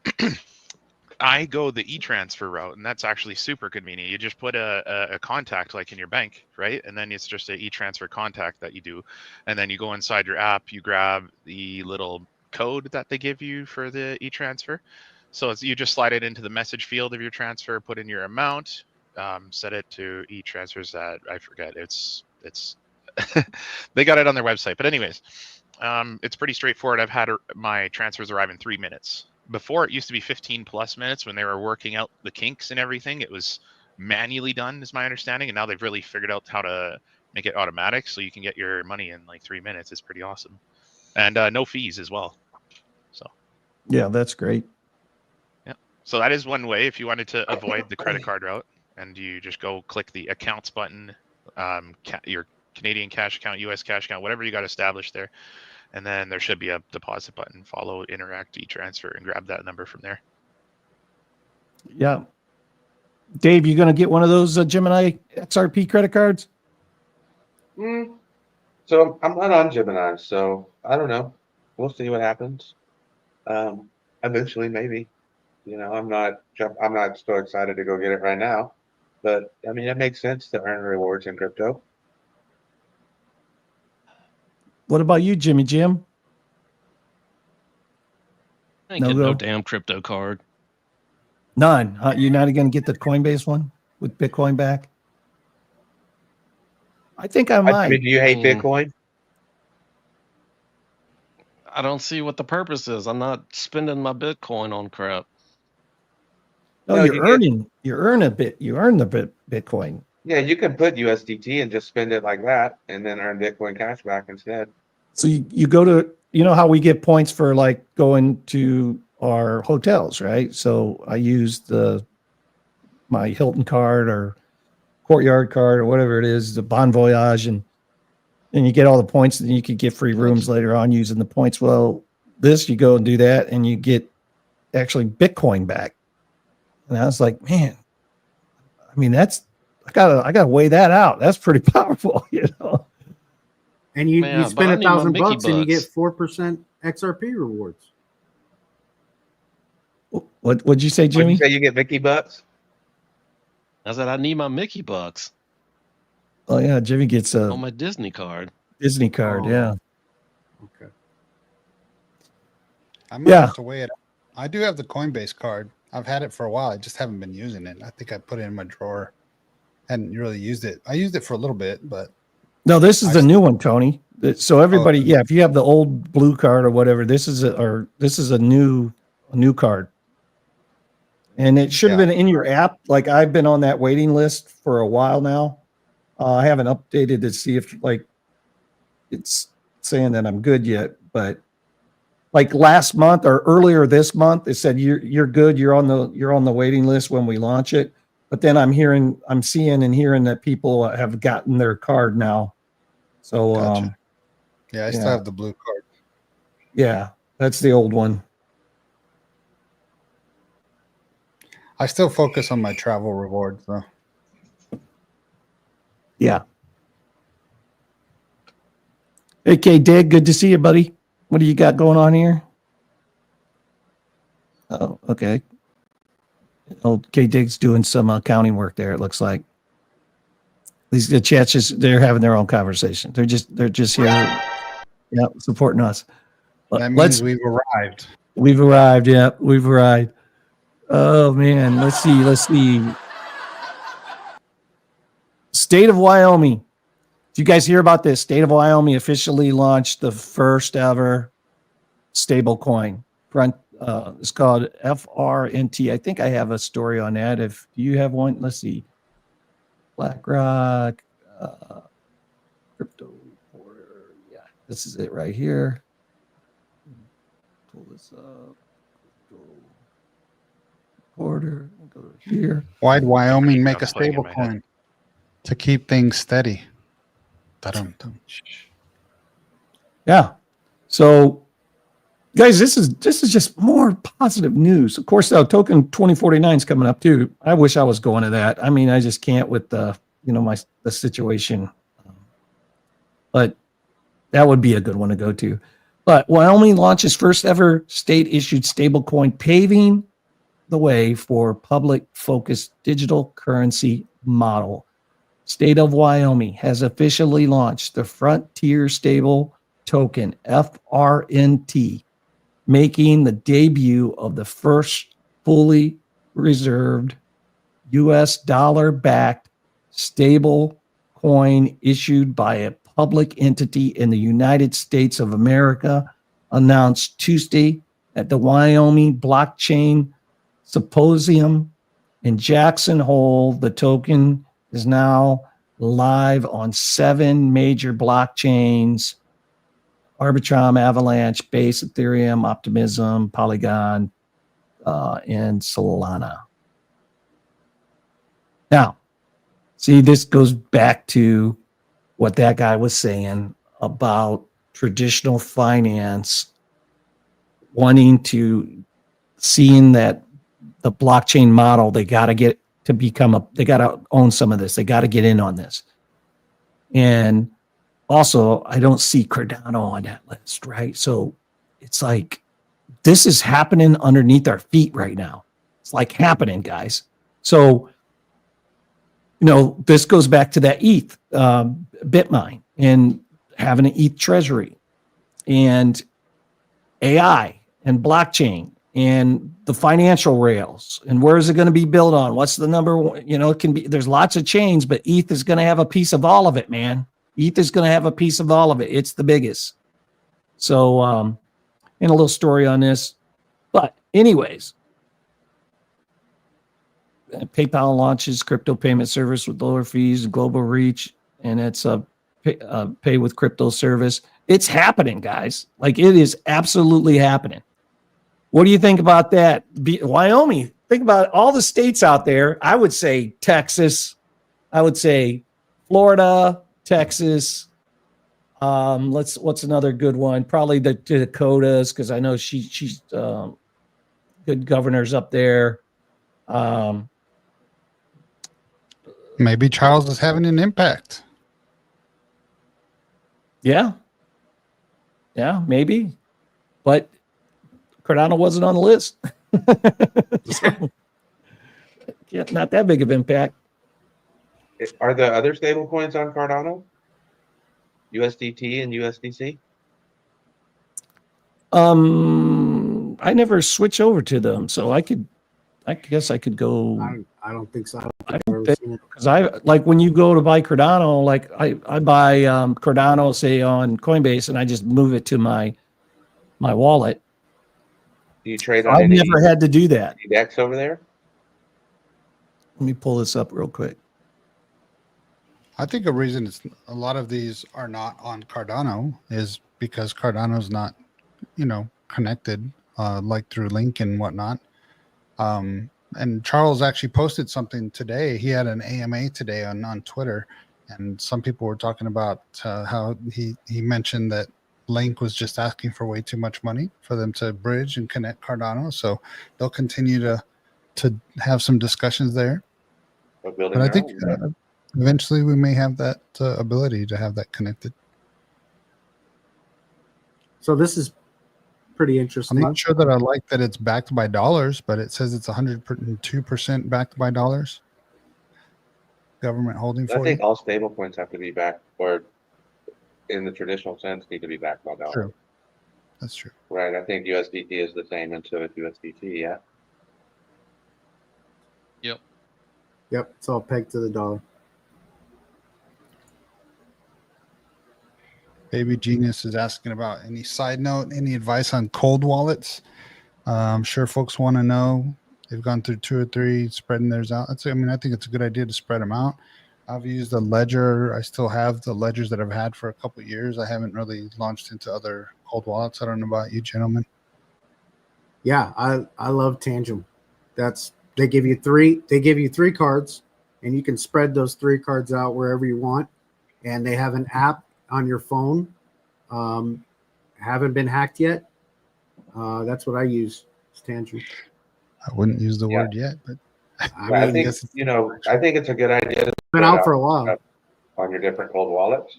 I go the e-transfer route, and that's actually super convenient. You just put a contact like in your bank, right? And then it's just an e-transfer contact that you do. And then you go inside your app, you grab the little code that they give you for the e-transfer. So you just slide it into the message field of your transfer, put in your amount, set it to e-transfers that I forget. It's they got it on their website. But anyways, it's pretty straightforward. I've had my transfers arrive in 3 minutes. Before, it used to be 15 plus minutes when they were working out the kinks and everything. It was manually done, is my understanding. And now they've really figured out how to make it automatic, so you can get your money in like 3 minutes. It's pretty awesome. And no fees as well. So Yeah, that's great. yeah. So that is one way if you wanted to avoid the credit card route, and you just go click the accounts button, your Canadian cash account, US cash account, whatever you got established there. And then there should be a deposit button, follow, interact, e-transfer, and grab that number from there. Yeah. Dave, you going to get one of those Gemini XRP credit cards? So I'm not on Gemini, so I don't know. We'll see what happens. Eventually, maybe. I'm not so excited to go get it right now, but I mean, it makes sense to earn rewards in crypto. What about you, Jimmy Jim? I ain't No getting no go? damn crypto card. None. You're not going to get the Coinbase one with Bitcoin back? I think I Do might. you hate mean, Bitcoin? I don't see what the purpose is. I'm not spending my Bitcoin on crap. No, No, you're you get- earning. You earn a bit. You earn the Bitcoin. Yeah, you can put USDT and just spend it like that, and then earn Bitcoin cash back instead. So you go to, you know how we get points for like going to our hotels, right? So I use my Hilton card or Courtyard card or whatever it is, the Bon Voyage, and you get all the points, and you could get free rooms later on using the points. Well, this you go and do that, and you get actually Bitcoin back. And I was like, man, I mean, I gotta weigh that out. That's pretty powerful, you know. And you Man, but spend I need my $1,000 Mickey and you get bucks. 4% XRP rewards. What'd you say, What'd Jimmy? you say you get Mickey bucks? I said I need my Mickey bucks Oh yeah, Jimmy gets a on my Disney card. Disney card. Oh. Yeah. Okay. I might Yeah. have to weigh it. I do have the Coinbase card. I've had it for a while. I just haven't been using it. I think I put it in my drawer. Hadn't really used it. I used it for a little bit, but No, this is I the s- new one, Tony. So everybody, Oh. yeah, if you have the old blue card or whatever, this is a new card. And it should have Yeah. been in your app. Like I've been on that waiting list for a while now. I haven't updated to see if like it's saying that I'm good yet, but like last month or earlier this month, it said you're good. You're on the waiting list when we launch it. But then I'm seeing and hearing that people have gotten their card now. So Gotcha. Yeah, I still yeah. have the blue card. Yeah, that's the old one. I still focus on my travel rewards though. Yeah. Hey, K Dig, good to see you, buddy. What do you got going on here? Oh, okay. Oh, K Dig's doing some accounting work there. It looks like the chat's they're having their own conversation. They're just here, yeah, supporting us. That means we've arrived. We've arrived. Yeah, we've arrived. Oh man, let's see. State of Wyoming. Did you guys hear about this? State of Wyoming officially launched the first ever stable coin. It's called FRNT. I think I have a story on that. If you have one, let's see. BlackRock, crypto reporter. Yeah, this is it right here. Pull this up. Reporter. We'll go here. Why'd Wyoming make a I'm putting in stable my head. coin? To keep things steady. Dum-dum. Yeah. So, guys, this is just more positive news. Of course, Token 2049 is coming up too. I wish I was going to that. I mean, I just can't with the situation. But that would be a good one to go to. But Wyoming launches first ever state issued stablecoin, paving the way for public focused digital currency model. State of Wyoming has officially launched the Frontier Stable Token, FRNT, making the debut of the first fully reserved US dollar-backed stable coin issued by a public entity in the United States of America, announced Tuesday at the Wyoming Blockchain Symposium in Jackson Hole. The token is now live on 7 major blockchains: Arbitrum, Avalanche, Base, Ethereum, Optimism, Polygon, and Solana. Now, see, this goes back to what that guy was saying about traditional finance seeing that the blockchain model, they got to they got to own some of this. They got to get in on this. And also, I don't see Cardano on that list, right? So it's like, this is happening underneath our feet right now. It's like happening, guys. So, this goes back to that ETH, Bitmine, and having an ETH treasury, and AI, and blockchain, and the financial rails, and where is it going to be built on? What's the number one? You know, it can be, there's lots of chains, but ETH is going to have a piece of all of it, man. ETH is going to have a piece of all of it. It's the biggest. So, and a little story on this, but anyways, PayPal launches crypto payment service with lower fees, global reach, and it's a pay with crypto service. It's happening, guys. Like, it is absolutely happening. What do you think about that? Wyoming, think about all the states out there. I would say Texas. I would say Florida, Texas. What's another good one? Probably the Dakotas, because I know she's good governors up there. Maybe Charles is having an impact. Yeah, maybe, but Cardano wasn't on the list. So, yeah, not that big of impact. Are the other stable coins on Cardano? USDT and USDC? I never switch over to them, so I guess I could go. I don't think so. I don't think, because I like when you go to buy Cardano, like I buy Cardano, say on Coinbase, and I just move it to my wallet. Do you trade So on I've any never had to do that. DEX over there? Let me pull this up real quick. I think a reason a lot of these are not on Cardano is because Cardano's not, connected like through Link and whatnot. And Charles actually posted something today. He had an AMA today on Twitter, and some people were talking about how he mentioned that Link was just asking for way too much money for them to bridge and connect Cardano. So they'll continue to have some discussions there. But I think eventually we may have that ability to have that connected. So this is pretty interesting. I'm not sure that I like that it's backed by dollars, but it says it's 102% backed by dollars. Government holding for I think you. all stable coins have to be backed, or in the traditional sense, need to be backed by dollars. True. That's true. Right. I think USDT is the same, and so is USDT. Yeah. Yep, it's all pegged to the dollar. Baby Genius is asking about any side note, any advice on cold wallets. I'm sure folks want to know. They've gone through 2 or 3, spreading theirs out. I think it's a good idea to spread them out. I've used a ledger. I still have the ledgers that I've had for a couple of years. I haven't really launched into other cold wallets. I don't know about you, gentlemen. Yeah, I love Tangent. They give you 3 cards, and you can spread those 3 cards out wherever you want. And they have an app on your phone. Haven't been hacked yet. That's what I use. It's Tangent. I wouldn't use the word yet, but I think I think it's a good idea to been out for a while on your different cold wallets.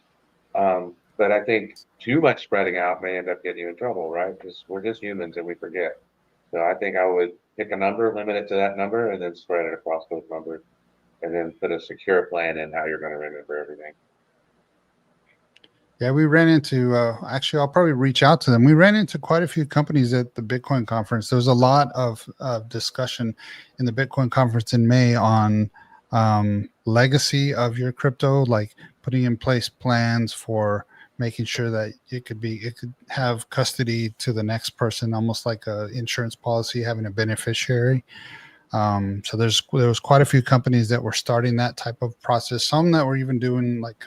But I think too much spreading out may end up getting you in trouble, right? Because we're just humans and we forget. So I think I would pick a number, limit it to that number, and then spread it across those numbers, and then put a secure plan in how you're going to remember everything. Yeah, we ran into, actually, I'll probably reach out to them. We ran into quite a few companies at the Bitcoin conference. There was a lot of discussion in the Bitcoin conference in May on legacy of your crypto, like putting in place plans for making sure that it could have custody to the next person, almost like a insurance policy, having a beneficiary. So there was quite a few companies that were starting that type of process. Some that were even doing like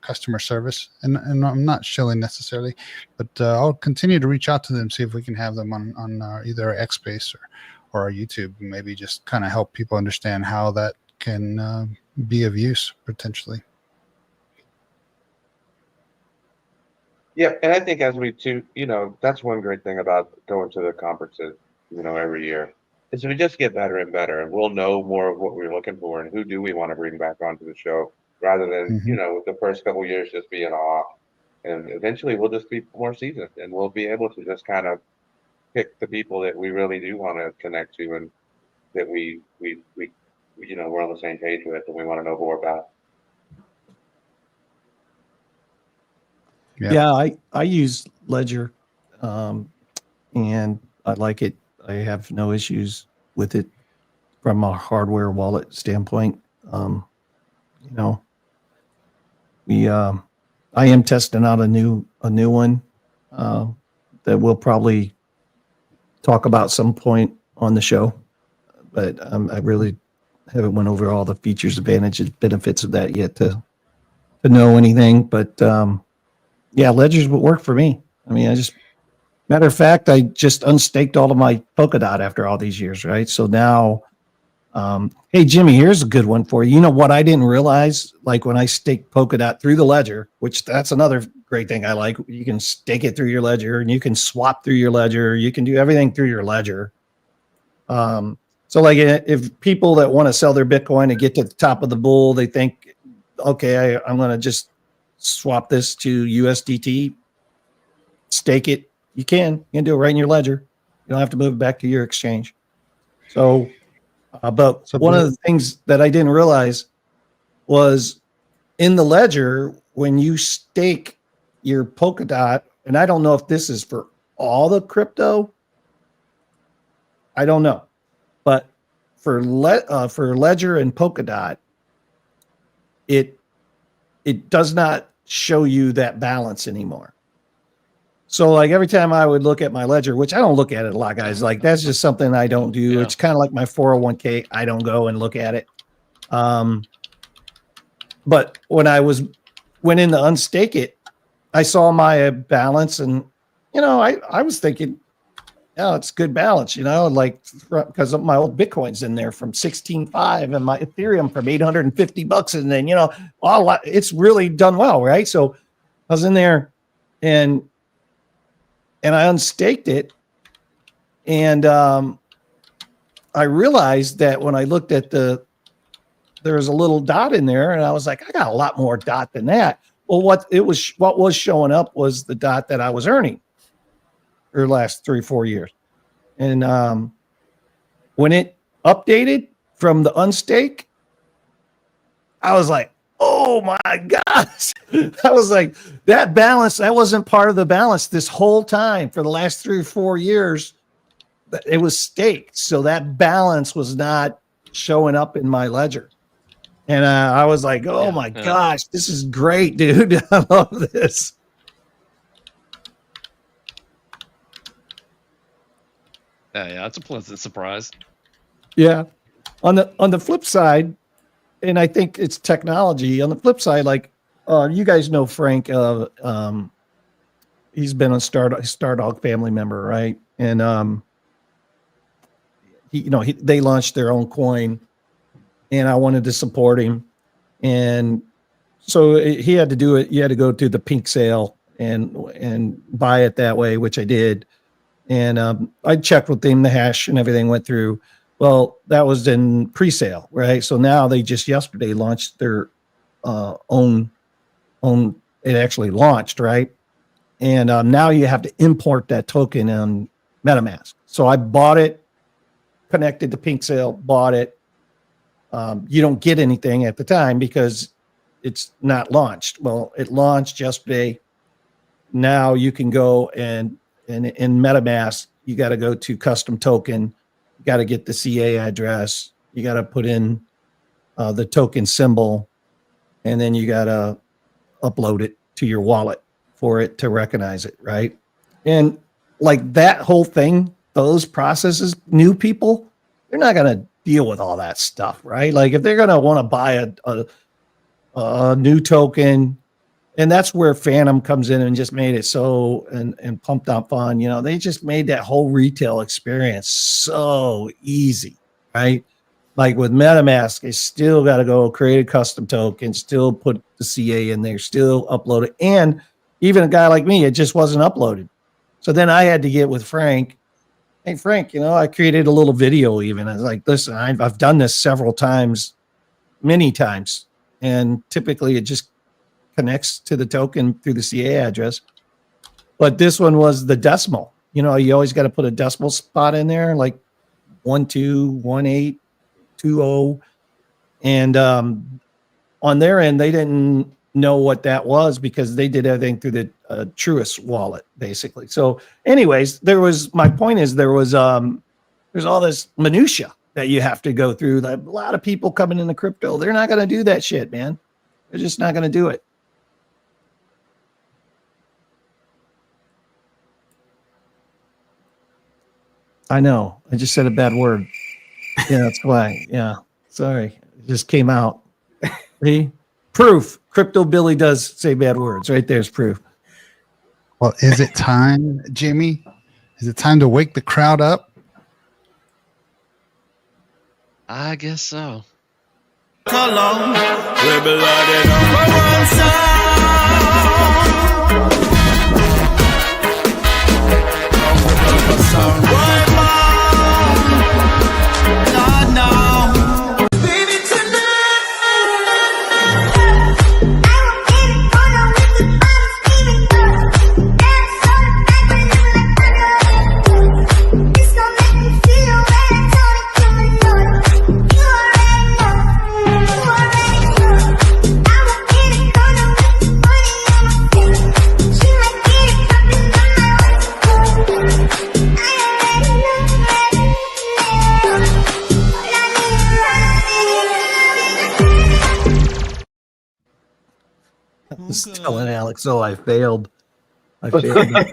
customer service, and I'm not shilling necessarily, but I'll continue to reach out to them, see if we can have them on either our X Space or our YouTube, and maybe just kind of help people understand how that can be of use potentially. Yeah, and I think as we too, that's one great thing about going to the conferences, every year. Is we just get better and better, and we'll know more of what we're looking for and who do we want to bring back onto the show, rather than with the first couple of years just being off. And eventually we'll just be more seasoned, and we'll be able to just kind of pick the people that we really do want to connect to, and that we're on the same page with, and we want to know more about. Yeah, I use Ledger, and I like it. I have no issues with it from a hardware wallet standpoint. You know, I am testing out a new one that we'll probably talk about some point on the show, but I really haven't went over all the features, advantages, benefits of that yet to know anything. But yeah, ledgers would work for me. I mean, matter of fact, I just unstaked all of my Polkadot after all these years, right? So now, hey, Jimmy, here's a good one for you. You know what I didn't realize? Like when I staked Polkadot through the ledger, which that's another great thing I like. You can stake it through your ledger and you can swap through your ledger. You can do everything through your ledger. So like if people that want to sell their Bitcoin and get to the top of the bull, they think, okay, I'm going to just swap this to USDT, stake it. You can do it right in your ledger. You don't have to move it back to your exchange. So, but one of the things that I didn't realize was in the ledger, when you stake your Polkadot, and I don't know if this is for all the crypto, I don't know, but for Ledger and Polkadot, it does not show you that balance anymore. So like every time I would look at my ledger, which I don't look at it a lot, guys, like that's just something I don't do. Yeah. It's kind of like my 401k. I don't go and look at it. But when I went in to unstake it, I saw my balance and, you know, I was thinking, oh, it's good balance, you know, like because of my old Bitcoin's in there from 16.5 and my Ethereum from $850. And then, you know, it's really done well. Right. So I was in there and I unstaked it. And I realized that when I looked at there was a little dot in there and I was like, I got a lot more dot than that. Well, what was showing up was the dot that I was earning for the last 3 or 4 years. And when it updated from the unstake, I was like, oh my gosh. I was like, that balance, that wasn't part of the balance this whole time for the last 3 or 4 years. It was staked. So that balance was not showing up in my ledger. And I was like, oh my gosh, this is great, dude. I love this. Yeah, that's a pleasant surprise. Yeah. On the flip side, and I think it's technology. On the flip side, like you guys know Frank, he's been a Stardog family member, right? And they launched their own coin, and I wanted to support him, and so he had to do it. You had to go to the pink sale and buy it that way, which I did. And I checked with them, the hash and everything went through. Well, that was in pre-sale, right? So now they just yesterday launched their own. It actually launched, right? And now you have to import that token on MetaMask. So I bought it, connected to pink sale, bought it. You don't get anything at the time because it's not launched. Well, it launched yesterday. Now you can go and in MetaMask, you got to go to custom token. You got to get the CA address. You got to put in the token symbol, and then you got to upload it to your wallet for it to recognize it, right? And like that whole thing, those processes, new people, they're not going to deal with all that stuff, right? Like if they're going to want to buy a new token, and that's where Phantom comes in and just made it so and pumped up fun. You know, they just made that whole retail experience so easy, right? Like with MetaMask, they still got to go create a custom token, still put the CA in there, still upload it. And even a guy like me, it just wasn't uploaded. So then I had to get with Frank. Hey, Frank, you know, I created a little video even. I was like, listen, I've done this several times, many times. And typically it just connects to the token through the CA address. But this one was the decimal. You know, you always got to put a decimal spot in there, like 121820. And on their end, they didn't know what that was because they did everything through the Truist wallet, basically. So anyways, my point is there was There's all this minutia that you have to go through. A lot of people coming into crypto, they're not going to do that shit, man. They're just not going to do it. I know. I just said a bad word. Yeah, that's why. Yeah. Sorry. It just came out. See? Proof. Crypto Billy does say bad words. Right there's proof. Well, is it time, Jimmy? Is it time to wake the crowd up? I guess so. I was telling Alex, oh, I failed. I failed. I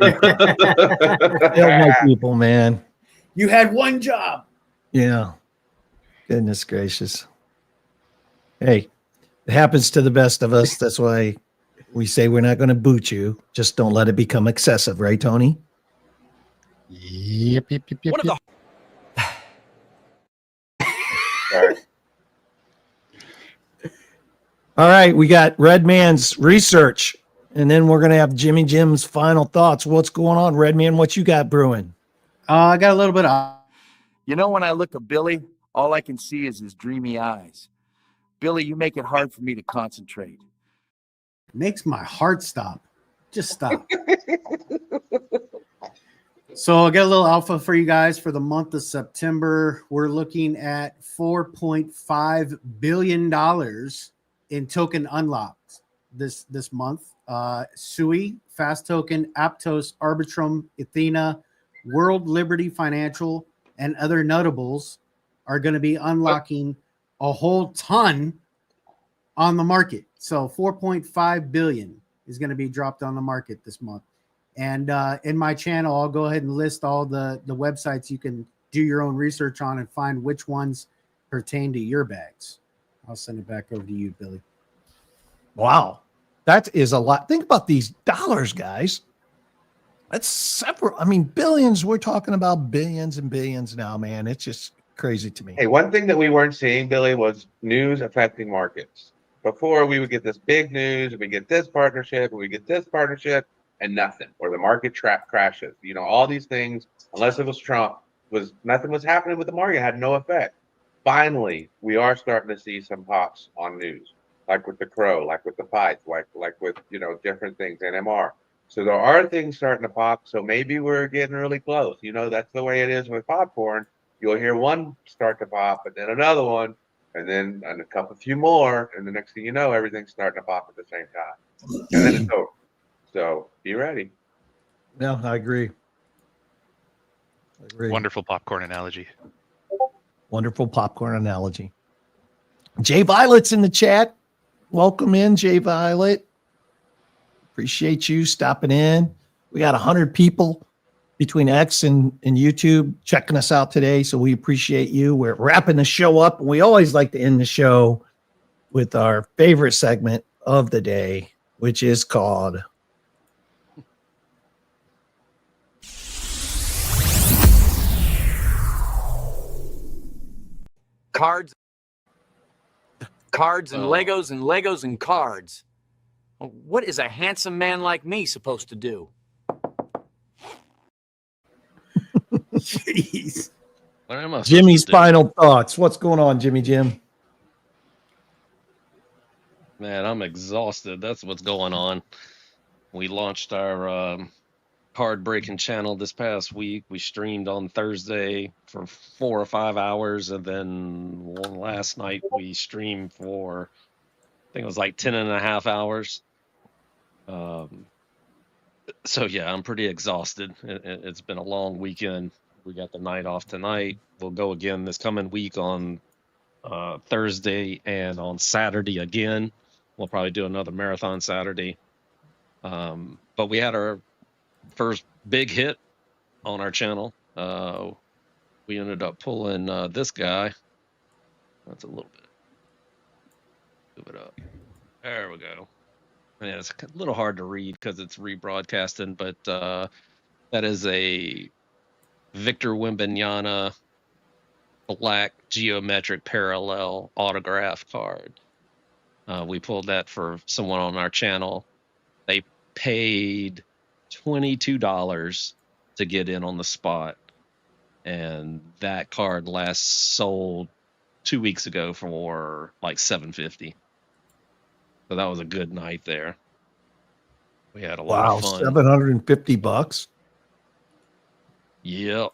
failed my people, man. You had one job. Yeah. Goodness gracious. Hey, it happens to the best of us. That's why we say we're not going to boot you. Just don't let it become excessive, right, Tony? Yep. One of the Sorry. All right, we got Redman's research, and then we're going to have Jimmy Jim's final thoughts. What's going on, Redman? What you got brewing? I got a little bit of. You know, when I look at Billy, all I can see is his dreamy eyes. Billy, you make it hard for me to concentrate. Makes my heart stop. Just stop. So I got a little alpha for you guys for the month of September. We're looking at $4.5 billion in token unlocks this month. SUI, Fast Token, Aptos, Arbitrum, Athena, World Liberty Financial, and other notables are going to be unlocking a whole ton on the market. So 4.5 billion is going to be dropped on the market this month. And in my channel, I'll go ahead and list all the websites you can do your own research on and find which ones pertain to your bags. I'll send it back over to you, Billy. Wow. That is a lot. Think about these dollars, guys. That's several. I mean, billions. We're talking about billions and billions now, man. It's just crazy to me. Hey, one thing that we weren't seeing, Billy, was news affecting markets. Before, we would get this big news, and we get this partnership, and we get this partnership, and nothing, or the market crashes. You know, all these things, unless it was Trump, nothing was happening with the market. It had no effect. Finally, we are starting to see some pops on news, like with the Crow, like with the Pyth, like with, you know, different things, NMR. So there are things starting to pop. So maybe we're getting really close. You know, that's the way it is with popcorn. You'll hear one start to pop, and then another one, and then a few more, and the next thing you know, everything's starting to pop at the same time, and then it's over. So be ready. Yeah, I agree. Wonderful popcorn analogy. Wonderful popcorn analogy. Jay Violet's in the chat. Welcome in, Jay Violet. Appreciate you stopping in. We got 100 people between X and YouTube checking us out today, so we appreciate you. We're wrapping the show up, and we always like to end the show with our favorite segment of the day, which is called cards and Legos and Legos and cards. What is a handsome man like me supposed to do? Jeez. What am I supposed Jimmy's to do? final thoughts. What's going on, Jimmy Jim? Man, I'm exhausted. That's what's going on. We launched our card breaking channel this past week. We streamed on Thursday for 4 or 5 hours, and then last night we streamed for, I think it was like 10.5 hours. So yeah, I'm pretty exhausted. It's been a long weekend. We got the night off tonight. We'll go again this coming week on Thursday and on Saturday again. We'll probably do another marathon Saturday. But we had our first big hit on our channel. We ended up pulling this guy. That's a little bit. Move it up. There we go. And it's a little hard to read because it's rebroadcasting, but that is a Victor Wembanyama black geometric parallel autograph card. We pulled that for someone on our channel. They paid $22 to get in on the spot, and that card last sold 2 weeks ago for like $750. So that was a good night there. We had a lot of fun. $750. Yep.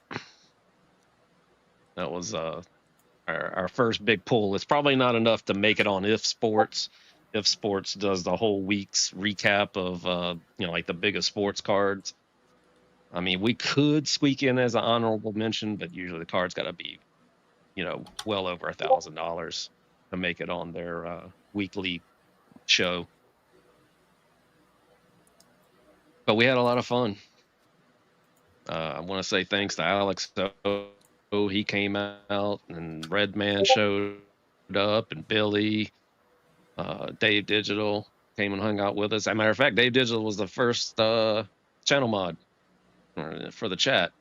That was our first big pull. It's probably not enough to make it on If Sports. If Sports does the whole week's recap of like the biggest sports cards. I mean, we could squeak in as an honorable mention, but usually the card's got to be, well over $1,000 to make it on their weekly show. But we had a lot of fun. I want to say thanks to Alex. He came out, and Redman showed up, and Billy, Dave Digital came and hung out with us. As a matter of fact, Dave Digital was the first channel mod for the chat.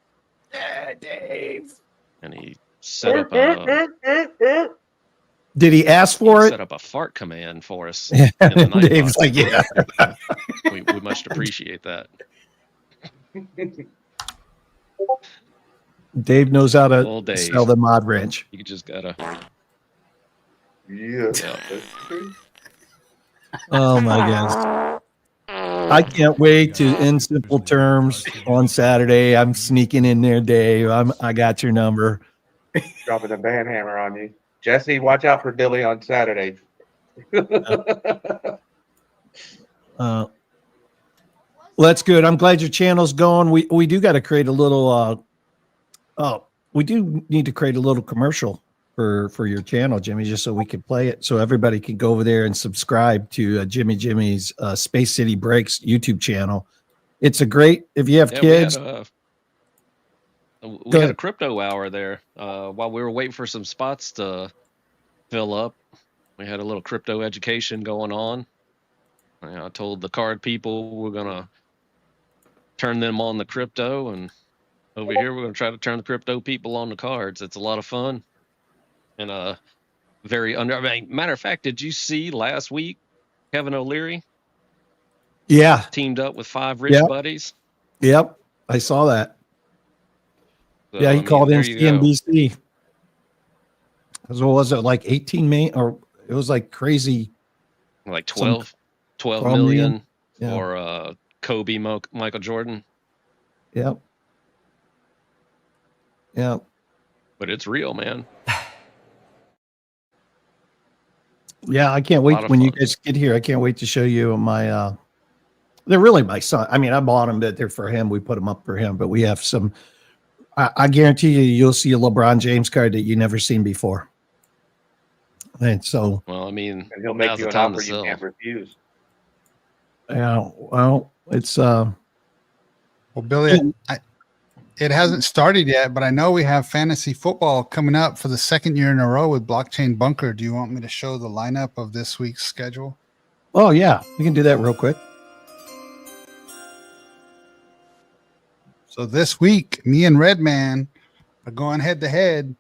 Yeah, Dave. And he set up a. Did he ask for it? Set up a fart command for us. In the night Dave's box. like, yeah. we much appreciate that. Dave knows how to Old Dave. sell the mod wrench. You just gotta. Yeah. Oh my gosh. I can't wait to end simple terms on Saturday. I'm sneaking in there, Dave. I got your number. Dropping a band hammer on you. Jesse, watch out for Billy on Saturday. Well, that's good. I'm glad your channel's going. We do got to create a little we do need to create a little commercial for your channel, Jimmy, just so we can play it, so everybody can go over there and subscribe to Jimmy's Space City Breaks YouTube channel. It's a great, if you have kids. We had a crypto hour there while we were waiting for some spots to fill up. We had a little crypto education going on. I told the card people we're gonna turn them on the crypto, and over here we're gonna try to turn the crypto people on the cards. It's a lot of fun, and matter of fact, did you see last week Kevin O'Leary? Yeah, teamed up with 5 rich buddies. Yep, I saw that. So, yeah, he called in there you go. CNBC. So was it like 18 million, or it was like crazy? Like 12 million for Kobe, Michael Jordan. Yep. Yep. But it's real, man. Yeah, I can't wait when you guys get here. I can't wait to show you my. They're really my son. I mean, I bought them, but they're for him. We put them up for him. But we have some. I guarantee you'll see a LeBron James card that you've never seen before. And so, well, I mean, and he'll make you an offer you can't refuse. Yeah, well, it's well, Billy, it hasn't started yet, but I know we have fantasy football coming up for the second year in a row with Blockchain Bunker. Do you want me to show the lineup of this week's schedule? Oh yeah, we can do that real quick. So this week, me and Redman are going head to head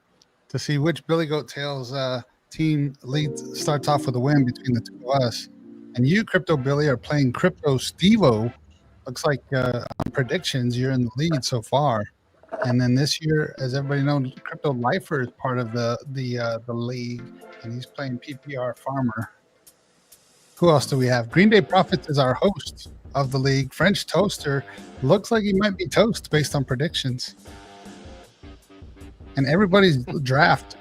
to see which Billy Goat Tails team starts off with a win between the two of us. And you, Crypto Billy, are playing Crypto Stevo. Looks like on predictions, you're in the lead so far. And then this year, as everybody knows, Crypto Lifer is part of the league, and he's playing PPR Farmer. Who else do we have? Green Day Profits is our host of the league. French Toaster looks like he might be toast based on predictions. And everybody's draft.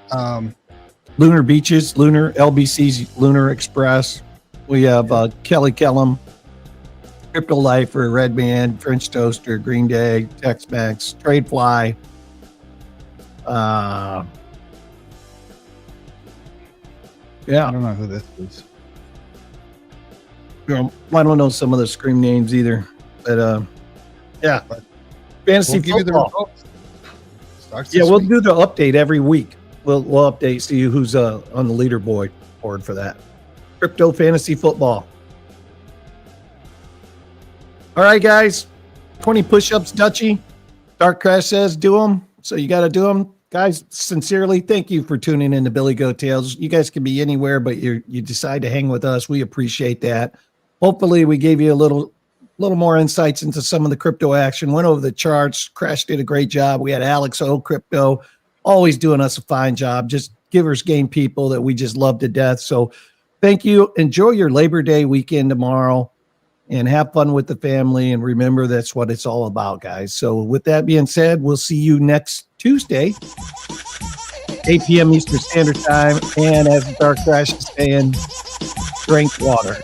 Lunar Beaches, Lunar LBC's Lunar Express. We have Kelly Kellum, Crypto Lifer, Redman, French Toaster, Green Day, Tex-Mex, Tradefly, Yeah, I don't know who this is. I don't know some of the scream names either, but yeah, fantasy We'll give you the football. results. Starts Yeah, this we'll week. do the update every week. We'll update, see who's on the leaderboard board for that. Crypto fantasy football. All right, guys. 20 push-ups, Dutchy. Dark Crash says do them, so you got to do them. Guys, sincerely, thank you for tuning in to Billy Goat Tales. You guys can be anywhere, but you decide to hang with us. We appreciate that. Hopefully, we gave you a little more insights into some of the crypto action. Went over the charts. Crash did a great job. We had Alex O Crypto always doing us a fine job. Just givers game people that we just love to death. So thank you. Enjoy your Labor Day weekend tomorrow and have fun with the family. And remember, that's what it's all about, guys. So with that being said, we'll see you next Tuesday, 8 p.m. Eastern Standard Time. And as Dark Crash is saying, drink water.